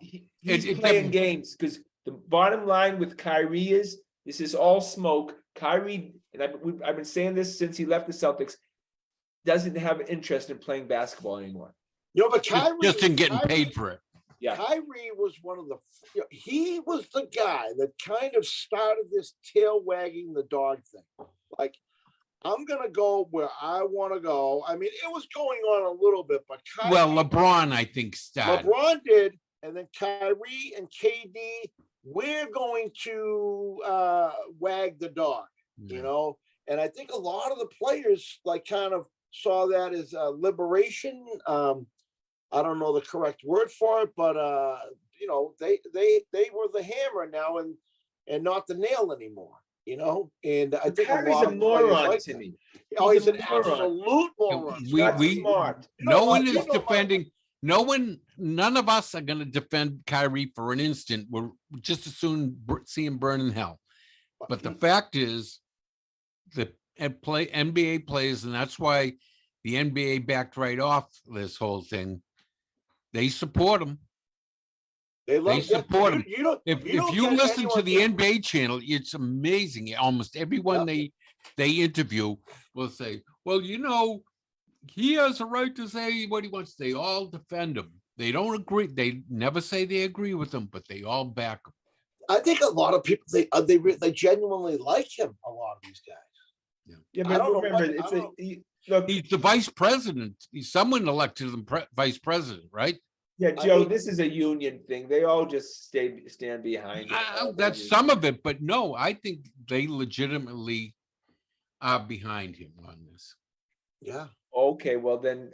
he's It- playing games. Because the bottom line with Kyrie is this is all smoke. Kyrie, and I've been saying this since he left the Celtics, doesn't have interest in playing basketball anymore. But Kyrie Just in getting Kyrie- paid for it. Yeah. Kyrie was one of the, he was the guy that kind of started this tail wagging the dog thing. Like, I'm going to go where I want to go. I mean, it was going on a little bit, but Kyrie, Well, LeBron, I think, started. LeBron did. And then Kyrie and KD, we're going to wag the dog, And I think a lot of the players kind of saw that as liberation. I don't know the correct word for it, but they were the hammer now and not the nail anymore. And I think Kyrie's a moron to me. Oh, he's a an moron. absolute moron. We smart. no one you is know, defending. None of us are going to defend Kyrie for an instant. We're just as soon see him burn in hell. But the fact is, the NBA players, and that's why the NBA backed right off this whole thing. They support him. They support him. If you listen to the NBA channel, it's amazing. Almost everyone they interview will say, "Well, he has a right to say what he wants." They all defend him. They don't agree. They never say they agree with him, but they all back him. I think a lot of people they genuinely like him. A lot of these guys. Yeah, I don't but know remember, look. He's the vice president. Someone elected him vice president, right? Yeah, Joe, this is a union thing. They all just stand behind it. That's some of it, but no, I think they legitimately are behind him on this. Yeah. Okay, well then,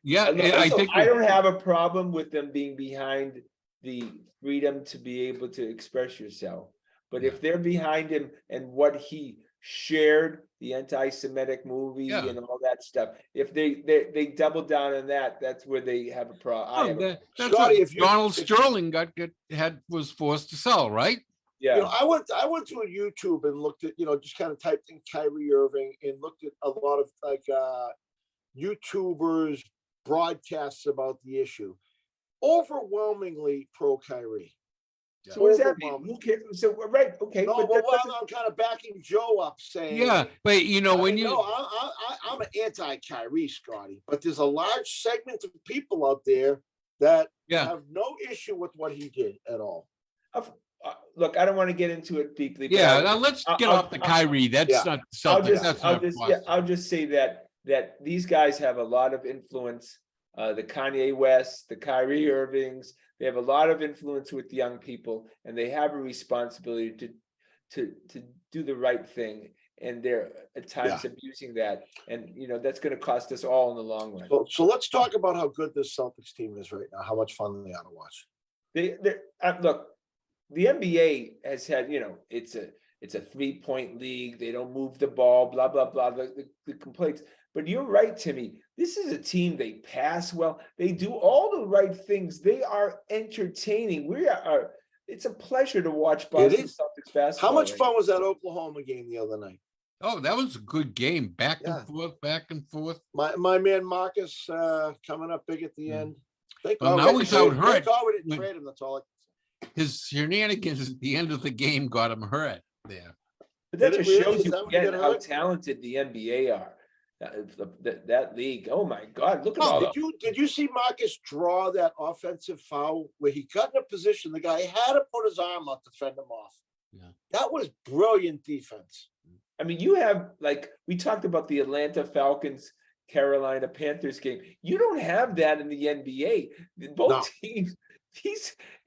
Yeah, I think I don't have a problem with them being behind the freedom to be able to express yourself. But if they're behind him and what he shared, the anti-Semitic movie and all that stuff, if they double down on that, that's where they have a problem. That's Scotty, what Donald Sterling was forced to sell, right? Yeah. I went to a YouTube and looked at, just kind of typed in Kyrie Irving and looked at a lot of YouTubers broadcasts about the issue. Overwhelmingly pro Kyrie. So what does that mean? Who cares? So right, okay. No, but I'm kind of backing Joe up, saying, yeah, but I'm an anti-Kyrie, Scotty, but there's a large segment of people out there that have no issue with what he did at all. Look, I don't want to get into it deeply. Yeah, now let's get off the Kyrie. That's not something. I'll just say that these guys have a lot of influence the Kanye West, the Kyrie Irvings. They have a lot of influence with young people, and they have a responsibility to do the right thing. And they're at times abusing that, and that's going to cost us all in the long run. So let's talk about how good this Celtics team is right now. How much fun they are to watch. Look, the NBA has had, it's a 3-point league. They don't move the ball, blah, blah, blah, the complaints. But you're right, Timmy. This is a team, they pass well. They do all the right things. They are entertaining. It's a pleasure to watch Boston Celtics basketball. How much fun was that Oklahoma game the other night? Oh, that was a good game. Back and forth. My man Marcus coming up big at the end. Well, now he's out hurt. Thank God we didn't trade him. That's all I can say. His shenanigans at the end of the game got him hurt there. But that just shows you again how talented the NBA are. That league. Oh my God! Look at all. Did you see Marcus draw that offensive foul where he got in a position? The guy had to put his arm out to fend him off. Yeah, that was brilliant defense. I mean, you have, like, we talked about the Atlanta Falcons, Carolina Panthers game. You don't have that in the NBA. Both teams,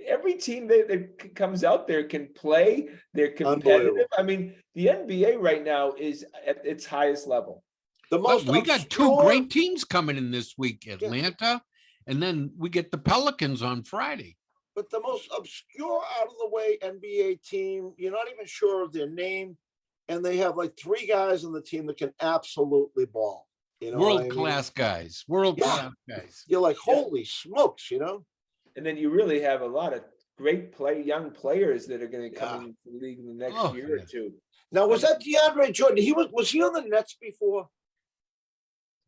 every team that comes out there can play. They're competitive. I mean, the NBA right now is at its highest level. We got two great teams coming in this week, Atlanta, and then we get the Pelicans on Friday. But the most obscure, out of the way NBA team, you're not even sure of their name. And they have like 3 guys on the team that can absolutely ball. World-class guys. World-class guys. You're like, holy smokes, And then you really have a lot of great young players that are going to come into the league in the next year or two. Now, was that DeAndre Jordan? Was he on the Nets before?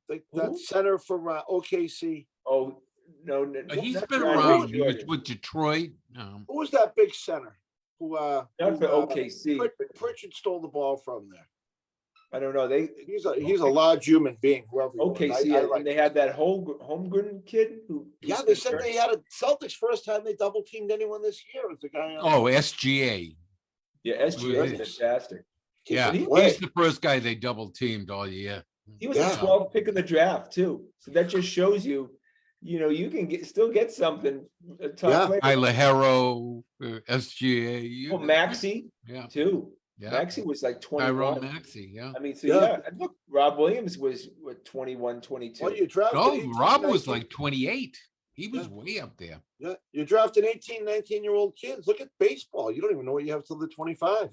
That center from OKC. Oh, no. He's been around. He was with Detroit. Who was that big center? Not for OKC. Pritchard stole the ball from there. I don't know. He's a large human being. OKC, and they had that Holmgren kid who. Yeah, they said they had a Celtics first time they double teamed anyone this year. Was the guy? SGA. Yeah, SGA is fantastic. Yeah, he's the first guy they double teamed all year. He was a 12th pick in the draft too, so that just shows you. You can still get something. Tyler Herro, SGA. Maxey, too. Yeah. Maxey was like 21. Tyrone Maxey, yeah. I mean, and look, Rob Williams was 21, 22. Well, you drafted Rob was like 28. He was way up there. Yeah, you're drafting 18, 19-year-old kids. Look at baseball. You don't even know what you have till they're 25,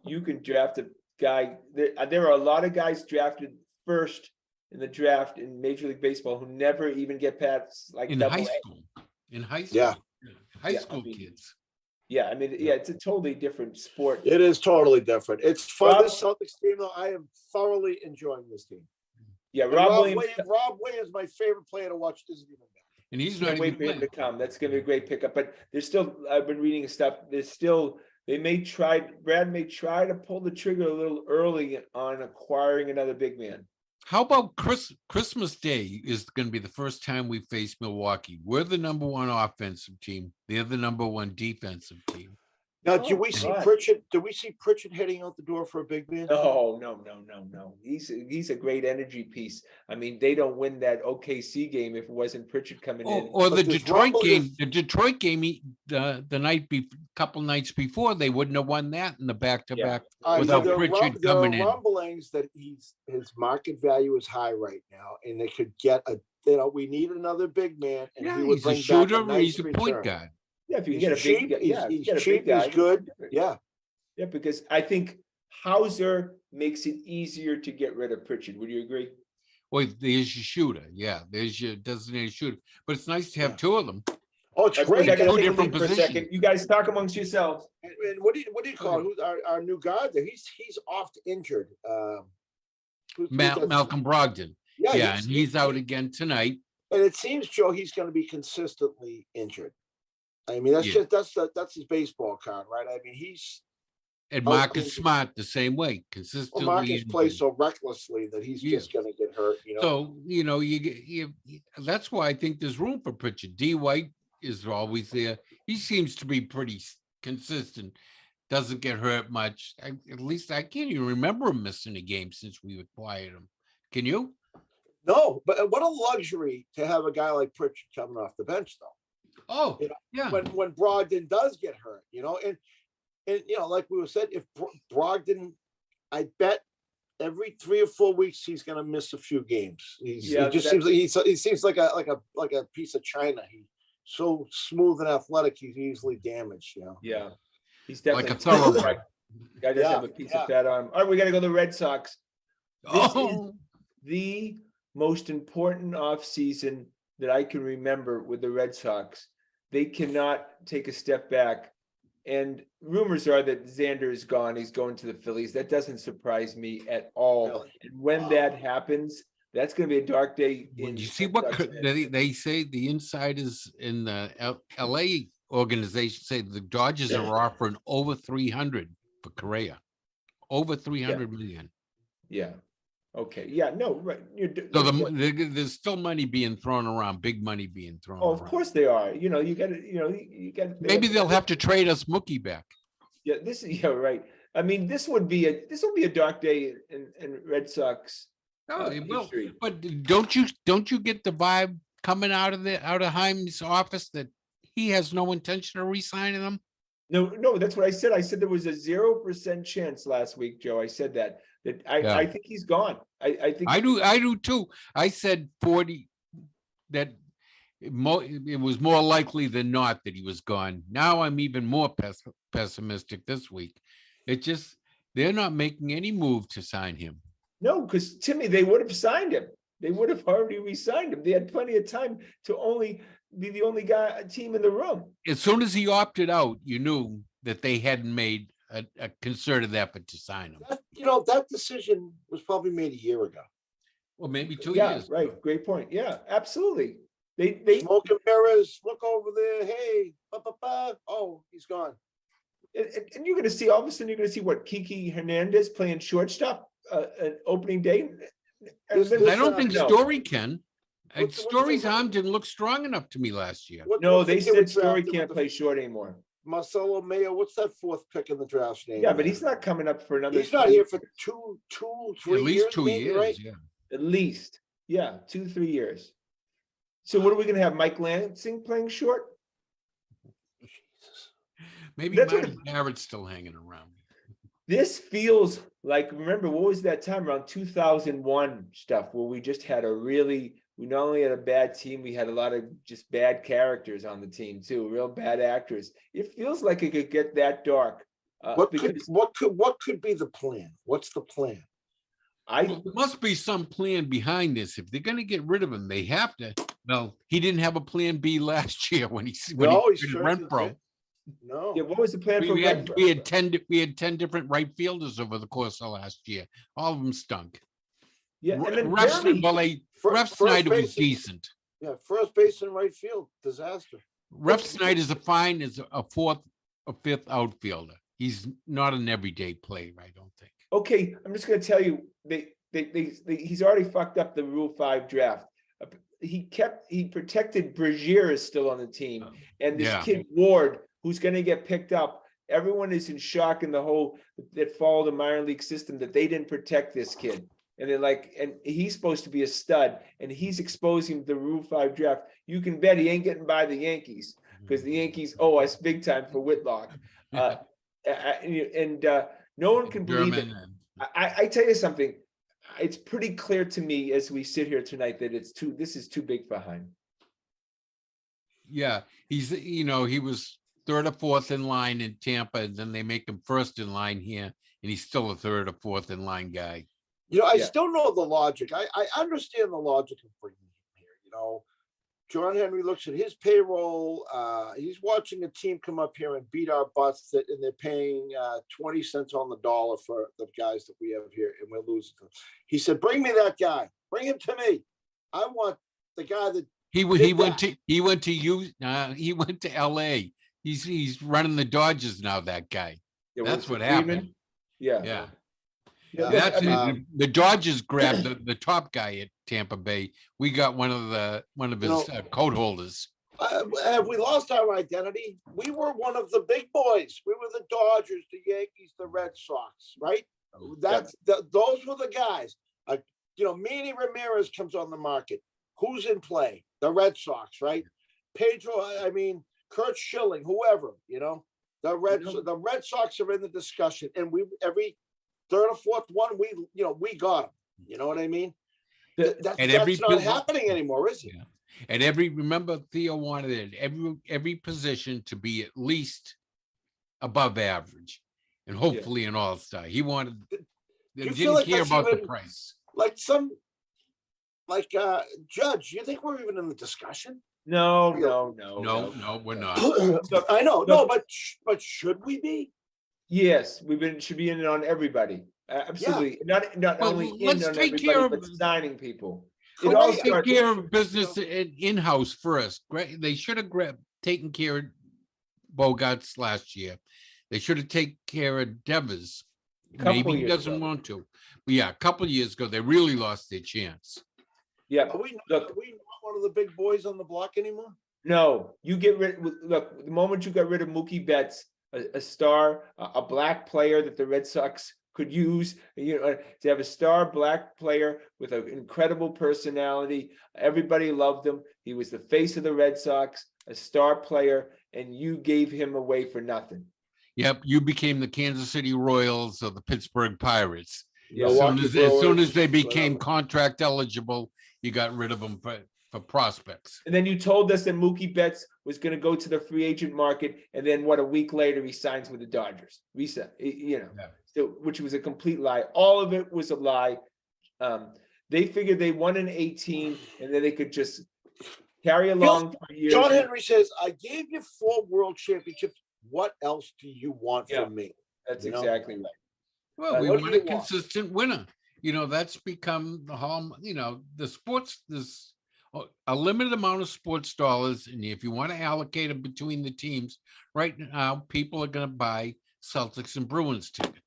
You can draft a guy. There are a lot of guys drafted first in the draft in Major League Baseball who never even get past in high school. In high school. High school kids. Yeah, I mean, it's a totally different sport. It is totally different. It's fun. This Celtics team, though, I am thoroughly enjoying this team. Yeah, Rob Williams, my favorite player to watch. Isn't even back. And he's not wait for him to come. That's going to be a great pickup. But there's still, I've been reading stuff. Brad may try to pull the trigger a little early on acquiring another big man. How about Christmas Day is going to be the first time we face Milwaukee. We're the number 1 offensive team. They're the number 1 defensive team. Now, do we see Pritchard? Do we see Pritchard heading out the door for a big man? No. He's a great energy piece. I mean, they don't win that OKC game if it wasn't Pritchard coming in. Or the Detroit game. The Detroit game, couple nights before, they wouldn't have won that in the back-to-back without Pritchard coming in. There are rumblings that his market value is high right now, and they could get we need another big man. And he would he's a shooter. He's a point guard. Yeah, if you get a big guy, he's cheap, he's good. Yeah, because I think Hauser makes it easier to get rid of Pritchard. Would you agree? Well, there's your shooter. Yeah, there's your designated shooter. But it's nice to have 2 of them. Oh, it's great. Two different positions. You guys talk amongst yourselves. And what do you call it? Who's our new guard there? He's oft injured. Malcolm Brogdon. Yeah, and he's out again tonight. And it seems, Joe, he's going to be consistently injured. I mean, that's his baseball card, right? I mean, and Marcus Smart the same way, consistently. Well, Marcus plays so recklessly that he's just going to get hurt. So you that's why I think there's room for Pritchard. D. White is always there. He seems to be pretty consistent. Doesn't get hurt much. At least I can't even remember him missing a game since we acquired him. Can you? No, but what a luxury to have a guy like Pritchard coming off the bench, though. Oh, You know, yeah. when Brogdon does get hurt, and like we were said, if Brogdon, I bet every 3 or 4 weeks he's going to miss a few games. He just seems like he seems like a piece of china. He's so smooth and athletic. He's easily damaged. Yeah, he's definitely Like a thoroughbred. Guy does have a piece of fat on him. All right, we got to go to the Red Sox. This is the most important offseason that I can remember with the Red Sox. They cannot take a step back. And rumors are that Xander is gone. He's going to the Phillies. That doesn't surprise me at all. Really? And when that happens, that's going to be a dark day. You see what they say the insiders in the LA organization say the Dodgers are offering over 300 for Correa. Over 300 million. Yeah. Okay. Yeah. No. Right. So there's still money being thrown around. Big money being thrown. Oh, of around. course they are. You got to. You got. Maybe they'll have to trade us Mookie back. Yeah. Right. I mean, this would be a dark day in Red Sox. Oh, it will. But don't you get the vibe coming out of Heim's office that he has no intention of re-signing them? No, that's what I said. I said there was a 0% chance last week, Joe. I said that I think he's gone. I think I do too. I said 40 that it was more likely than not that he was gone. Now I'm even more pessimistic this week. They're not making any move to sign him. No, because Timmy, they would have signed him. They would have already re-signed him. They had plenty of time to only be the only team in the room. As soon as he opted out, you knew that they hadn't made a concerted effort to sign him. That decision was probably made a year ago. Well, maybe 2 Yeah, years. right. Great point. Yeah, absolutely. They smoke and mirrors. Look over there. Hey, oh, he's gone. And you're going to see all of a sudden you're going to see what Kiki Hernandez playing shortstop an opening day. I don't think Story can. Story's arm didn't look strong enough to me last year. No, they said Story can't play short anymore. Marcelo Mayo, what's that fourth pick in the draft name? Yeah, but he's not coming up for another. He's not here for 3 at least years. 2 years, right? Yeah. At least, 2-3 years. So what are we going to have? Mike Lansing playing short? Maybe Marty Barrett's still hanging around. This feels like, remember, what was that time around 2001 stuff where we just had we not only had a bad team, we had a lot of just bad characters on the team too, real bad actors. It feels like it could get that dark. What could be the plan? What's the plan? There must be some plan behind this. If they're going to get rid of him, they have to. Well, he didn't have a plan B last year when he Renfro. No. Yeah, what was the plan we had 10 different right fielders over the course of last year. All of them stunk. Yeah, and then Ref Snyder was decent. Yeah, first base and right field, disaster. Ref Snyder is fine as a fourth or fifth outfielder. He's not an everyday player, I don't think. Okay, I'm just going to tell you, he's already fucked up the Rule 5 draft. He protected Brazier is still on the team, and this kid Ward, who's going to get picked up. Everyone is in shock in that follow the minor league system that they didn't protect this kid. And they're like, and he's supposed to be a stud, and he's exposing the Rule 5 draft. You can bet he ain't getting by the Yankees because the Yankees owe us big time for Whitlock. No one can believe it. I tell you something. It's pretty clear to me as we sit here tonight that this is too big for Heim. Yeah, he was third or fourth in line in Tampa, and then they make him first in line here, and he's still a third or fourth in line guy. I still know the logic. I understand the logic of bringing him here. John Henry looks at his payroll. He's watching a team come up here and beat our butts, and they're paying 20 cents on the dollar for the guys that we have here, and we're losing them. He said, "Bring me that guy. Bring him to me. I want the guy that he went to LA. He's running the Dodgers now. That guy. Yeah, that's what happened. Yeah. The Dodgers grabbed the top guy at Tampa Bay. We got one of his coat holders. Have we lost our identity? We were one of the big boys. We were the Dodgers, the Yankees, the Red Sox, right? Those were the guys. Manny Ramirez comes on the market. Who's in play? The Red Sox, right? Kurt Schilling, whoever, the Red Sox are in the discussion, and every third or fourth one, we got them. You know what I mean? That's not happening anymore, is it? Yeah. And remember, Theo wanted every position to be at least above average, and hopefully an all-star. He wanted. Didn't care about the price. Judge, you think we're even in the discussion? No, we're not. I know, but should we be? Yes, should be in on everybody. Absolutely. Not only in on everybody, but signing people. Let's take care of business in-house first. They should have taken care of Bogarts last year. They should have taken care of Devers. Maybe he doesn't want to. But yeah, a couple of years ago, they really lost their chance. Yeah. Are we not one of the big boys on the block anymore? No, you get rid. Look, the moment you got rid of Mookie Betts, a star, a black player that the Red Sox could use, to have a star black player with an incredible personality. Everybody loved him. He was the face of the Red Sox, a star player, and you gave him away for nothing. Yep, you became the Kansas City Royals or the Pittsburgh Pirates. Yeah, as soon as they became contract eligible, you got rid of them for prospects. And then you told us that Mookie Betts was going to go to the free agent market, and then a week later he signs with the Dodgers. So which was a complete lie. All of it was a lie. They figured they won in 18, and then they could just carry along for years. John Henry says, "I gave you 4 world championships. What else do you want from me?" That's exactly right. Well, we want a consistent winner. That's become the home. The sports. There's a limited amount of sports dollars, and if you want to allocate it between the teams, right now people are going to buy Celtics and Bruins tickets.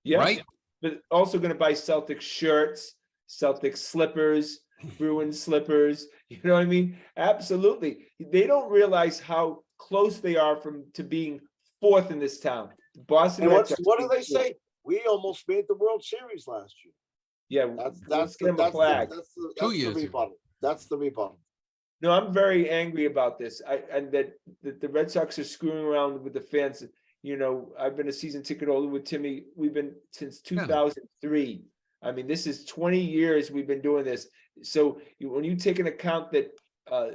Yes, right? But also going to buy Celtics shirts, Celtics slippers, Bruins slippers. You know what I mean? Absolutely. They don't realize how close they are to being 4th in this town. Boston. And what do they say? We almost made the World Series last year. Yeah, that's the rebuttal. That's the rebuttal. No, I'm very angry about this. That the Red Sox are screwing around with the fans. I've been a season ticket holder with Timmy. We've been since 2003. I mean, this is 20 years we've been doing this. So when you take into account that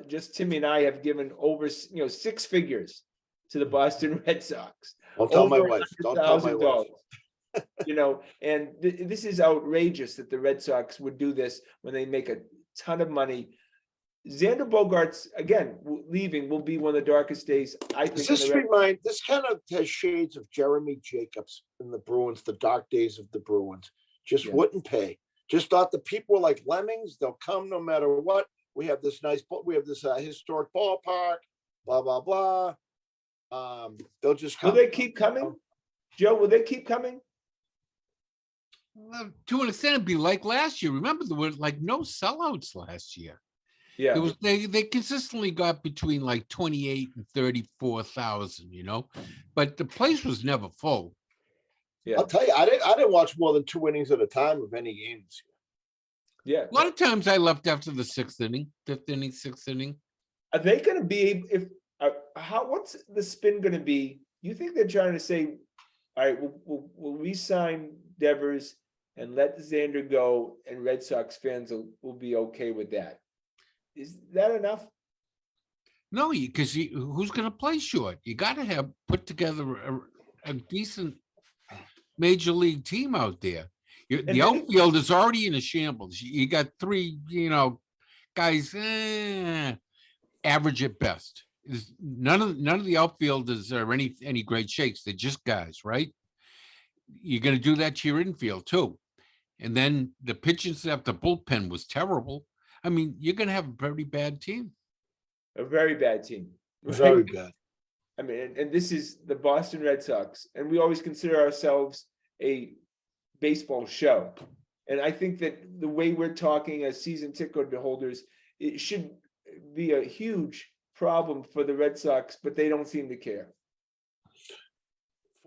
just Timmy and I have given over 6 figures to the Boston Red Sox. Don't tell my wife. Don't tell my wife. And this is outrageous that the Red Sox would do this when they make a ton of money. Xander Bogaerts, again, leaving will be one of the darkest days, I think. This kind of has shades of Jeremy Jacobs in the Bruins, the dark days of the Bruins. Just wouldn't pay. Just thought the people were like lemmings. They'll come no matter what. We have this historic ballpark, blah, blah, blah. They'll just come. Will they keep coming? Joe, will they keep coming? Well, to an extent, it'd be like last year. Remember, there were no sellouts last year. Yeah, they consistently got between 28 and 34,000. But the place was never full. Yeah, I'll tell you, I didn't watch more than 2 innings at a time of any games. Yeah, a lot of times I left after the 6th inning, 5th inning, 6th inning. Are they going to be what's the spin going to be? You think they're trying to say, all right, we'll re-sign Devers and let Xander go, and Red Sox fans will be okay with that? Is that enough? No, because who's going to play short? You got to have put together a decent major league team out there. The outfield is already in a shambles. You got 3, guys, average at best. None of the outfielders are any great shakes. They're just guys, right? You're going to do that to your infield too, and then the pitching staff, the bullpen was terrible. I mean, you're going to have a very bad team. A very bad team. Very bad. I mean, and this is the Boston Red Sox, and we always consider ourselves a baseball show. And I think that the way we're talking as season ticket holders, it should be a huge problem for the Red Sox, but they don't seem to care.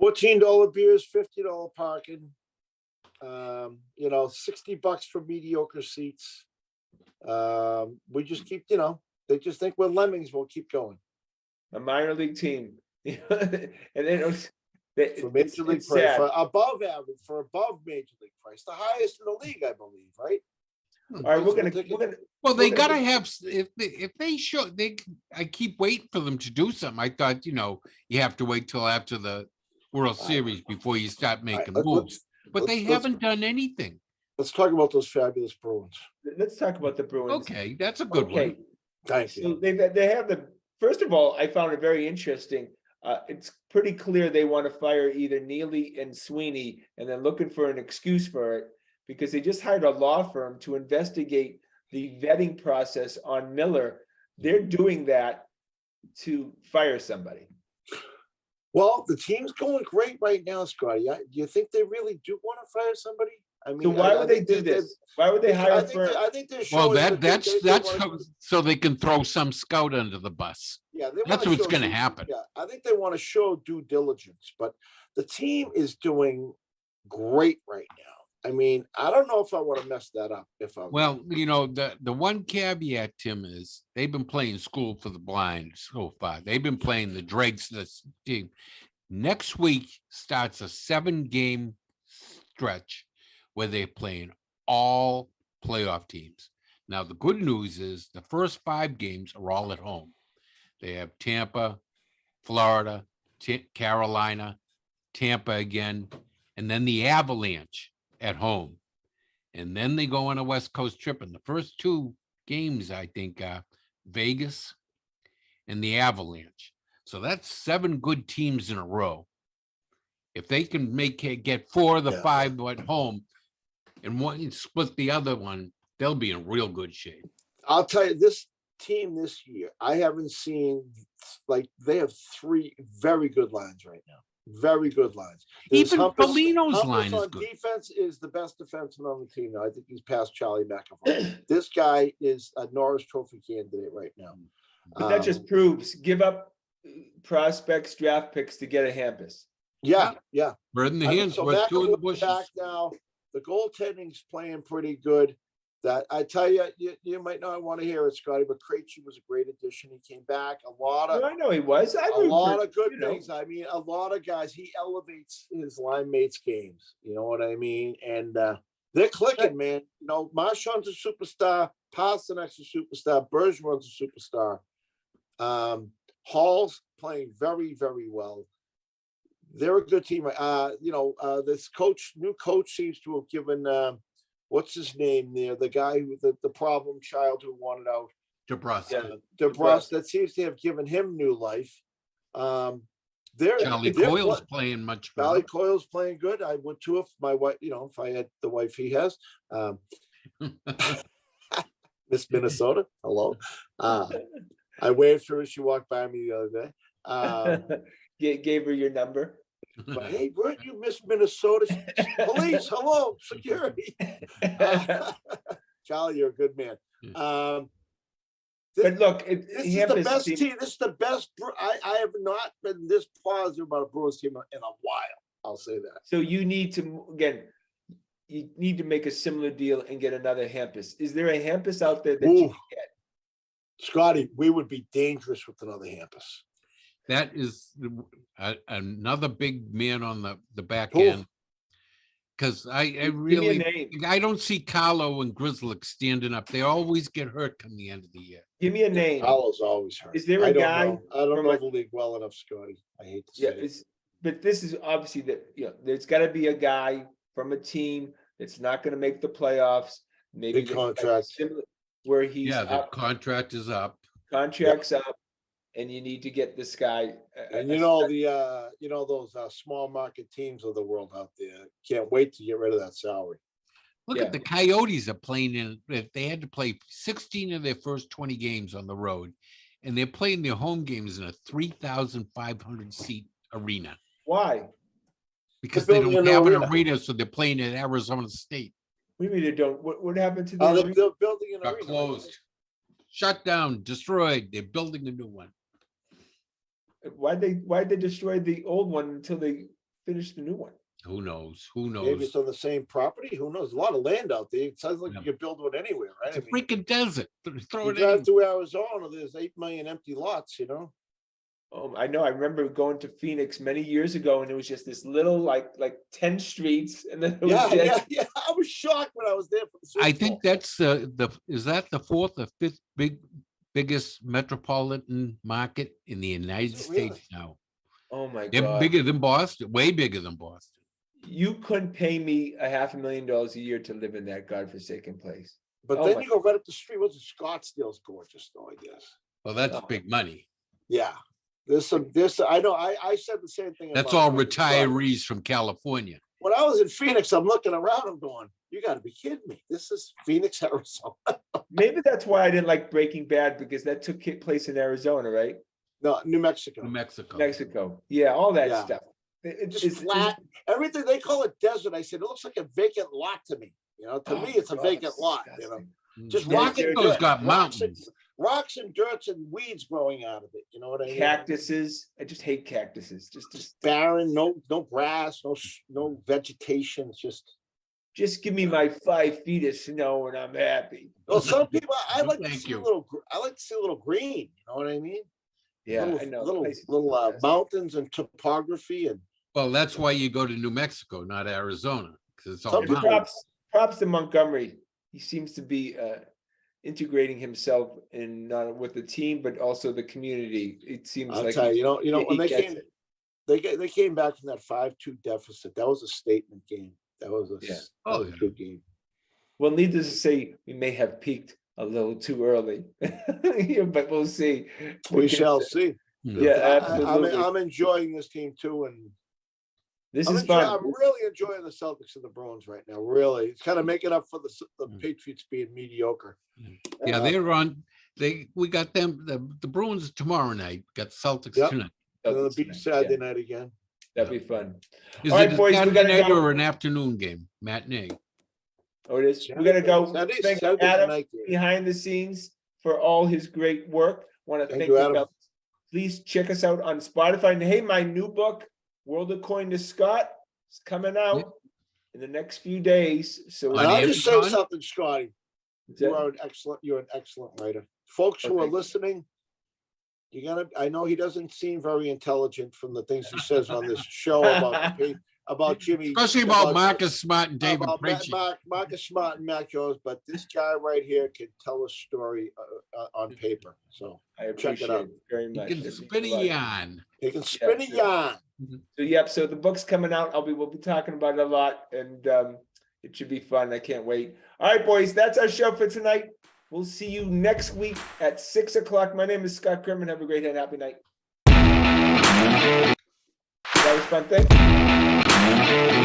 $14 beers, $50 parking. $60 for mediocre seats. We just keep, they just think we're lemmings. We'll keep going. A minor league team. And then For major league price, for above average, for above major league price, the highest in the league, I believe, right? All right, we're gonna. Well, they we're gonna gotta have, if they show, I keep waiting for them to do something. I thought, you have to wait till after the World Series before you start making moves, but they haven't done anything. Let's talk about those fabulous Bruins. Let's talk about the Bruins. Okay, that's a good one. Thank you. So they have first of all, I found it very interesting. It's pretty clear they want to fire either Neely and Sweeney, and then looking for an excuse for it, because they just hired a law firm to investigate the vetting process on Miller. They're doing that to fire somebody. Well, the team's going great right now, Scotty. Do you think they really do want to fire somebody? I mean, so why would they do this? Why would they hire a firm? I think they're Well, showing that's so they can throw some scout under the bus. Yeah, that's what's going to happen. Yeah, I think they want to show due diligence, but the team is doing great right now. I mean, I don't know if I want to mess that up. Well, the one caveat, Tim, is they've been playing school for the blind so far. They've been playing the dregs of this team. Next week starts a 7-game stretch where they're playing all playoff teams. Now, the good news is the first 5 games are all at home. They have Tampa, Florida, Carolina, Tampa again, and then the Avalanche at home. And then they go on a West Coast trip. And the first 2 games, I think, are Vegas and the Avalanche. So that's 7 good teams in a row. If they can get 4 of the 5 at home and one split the other one, they'll be in real good shape. I'll tell you, this team this year, I haven't seen, they have 3 very good lines right now. Very good lines. Even Foligno's line is good. Defense is the best defenseman on the team now. I think he's past Charlie McAvoy. This guy is a Norris Trophy candidate right now. But that just proves, give up prospects, draft picks to get a Hampus. Yeah. Bird in the hands, so worth 2 in the bushes. Back now, the goaltending's playing pretty good. That I tell you, you might not want to hear it, Scotty, but Krejci was a great addition. He came back. I know he was. A lot of good things. I mean, a lot of guys. He elevates his line mates' games. You know what I mean? And they're clicking, man. Marchand's a superstar. Pasternak's a superstar. Bergeron's a superstar. Hall's playing very, very well. They're a good team. This new coach seems to have given. What's his name there? The guy with the problem child who wanted out. DeBrusque. DeBrusque. That seems to have given him new life. Charlie Coyle's playing much better. Charlie Coyle's playing good. I would too if my wife, if I had the wife he has. Miss Minnesota. Hello. I waved her as she walked by me the other day. Gave her your number. But hey, weren't you Miss Minnesota? Police, hello, security. Charlie, you're a good man. But look, this is the best team. This is the best. I have not been this positive about a Bruins team in a while. I'll say that. So you need to make a similar deal and get another Hampus. Is there a Hampus out there that you can get? Scotty, we would be dangerous with another Hampus. That is another big man on the back end. Because I don't see Carlo and Grizzlick standing up. They always get hurt come the end of the year. Give me a name. Carlo's always hurt. Is there a guy? I don't know the league well enough, Scotty. I hate to say it. But this is obviously there's got to be a guy from a team that's not going to make the playoffs. Maybe big contract where he's the contract is up. Contract's up. And you need to get this guy. And those small market teams of the world out there can't wait to get rid of that salary. Look at the Coyotes are playing they had to play 16 of their first 20 games on the road, and they're playing their home games in a 3,500 seat arena. Why? Because they don't have an arena, so they're playing at Arizona State. We mean they don't. What happened to the arena? They're building an arena. Closed, shut down, destroyed. They're building a new one. Why'd they destroy the old one until they finished the new one? Who knows? Who Maybe knows? it's on the same property. Who knows? A lot of land out there. It sounds like Yeah. you can build one anywhere, right? It's a freaking desert. Throw you it drive in. through Arizona, there's 8 million empty lots, I know. I remember going to Phoenix many years ago, and it was just this little, like 10 streets, and then it was Yeah. I was shocked when I was there for the Super I Bowl. think that's is that the fourth or fifth biggest metropolitan market in the United Is it really? States now. Oh my They're God. bigger than Boston, way bigger than Boston. You couldn't pay me $500,000 a year to live in that godforsaken place. But Oh then my- you go right up the street. What's it? Scottsdale's gorgeous, though, I guess. Well, that's Oh. big money. Yeah. I know. I said the same thing. That's about all Scottsdale. retirees from California. When I was in Phoenix, I'm looking around. I'm going, you got to be kidding me. This is Phoenix, Arizona. Maybe that's why I didn't like Breaking Bad, because that took place in Arizona, right? No, New Mexico. New Mexico. Mexico. Yeah, all that Yeah. stuff. Just flat. Everything they call it desert. I said, it looks like a vacant lot to me. To me, it's a vacant lot. Just Yeah, rock and Mexico's dirt. got Rocks and- mountains. Rocks and dirts and weeds growing out of it. You know what I mean? Cactuses. I just hate cactuses. Just Barren, no grass, no vegetation. It's Just give me my 5 feet of snow and I'm happy. well, some people I like to Thank see you. a little. I like to see a little green. You know what I mean? Yeah, little, I know. Little Places are little fantastic. mountains and topography and Well, that's why you go to New Mexico, not Arizona, because it's all Some And people- mountains. props to Montgomery. He seems to be integrating himself in not with the team, but also the community. It seems I'll like tell you, when he they gets came, it. they came back from that 5-2 deficit. That was a statement game. That was a Yeah. that Oh, was a yeah. good game. Well, needless to say, we may have peaked a little too early, Yeah, but we'll see. We shall see. Yeah, absolutely. I'm enjoying this team too, and This I'm is fun. I'm really enjoying the Celtics and the Bruins right now. Really, it's kind of making up for the Mm. Patriots being mediocre. Yeah, they're on. We got them. The Bruins tomorrow night. Got Celtics Yep. tonight. And then Celtics the tonight, Saturday yeah, night again. that'd be fun. Is All it right, a boys, we Saturday gotta night go. or an afternoon game? Matinee. Oh, it is. We gotta go. Saturday- Thank Saturday Adam night game. behind the scenes for all his great work. Want to Thank thank you, you, Adam. fellas. Please check us out on Spotify. And hey, my new book, World of Coin to Scott, is coming out in the next few days. So On And I'll just say Amazon? something, Scotty. You're an excellent writer. Folks who are Okay. listening, I know he doesn't seem very intelligent from the things he says on this show about Jimmy. Especially about Marcus Smart and David about Preachy. Marcus Smart and Mac Jones, but this guy right here can tell a story on paper. So I check it appreciate out. it very You much. can It spin means a lot. yarn. he can spin a sure. yarn. So yep, so the book's coming out. We'll be talking about it a lot, and it should be fun. I can't wait. All right, boys, that's our show for tonight. We'll see you next week at 6 o'clock. My name is Scott Grimman. Have a great and happy night. That was fun. Thank you.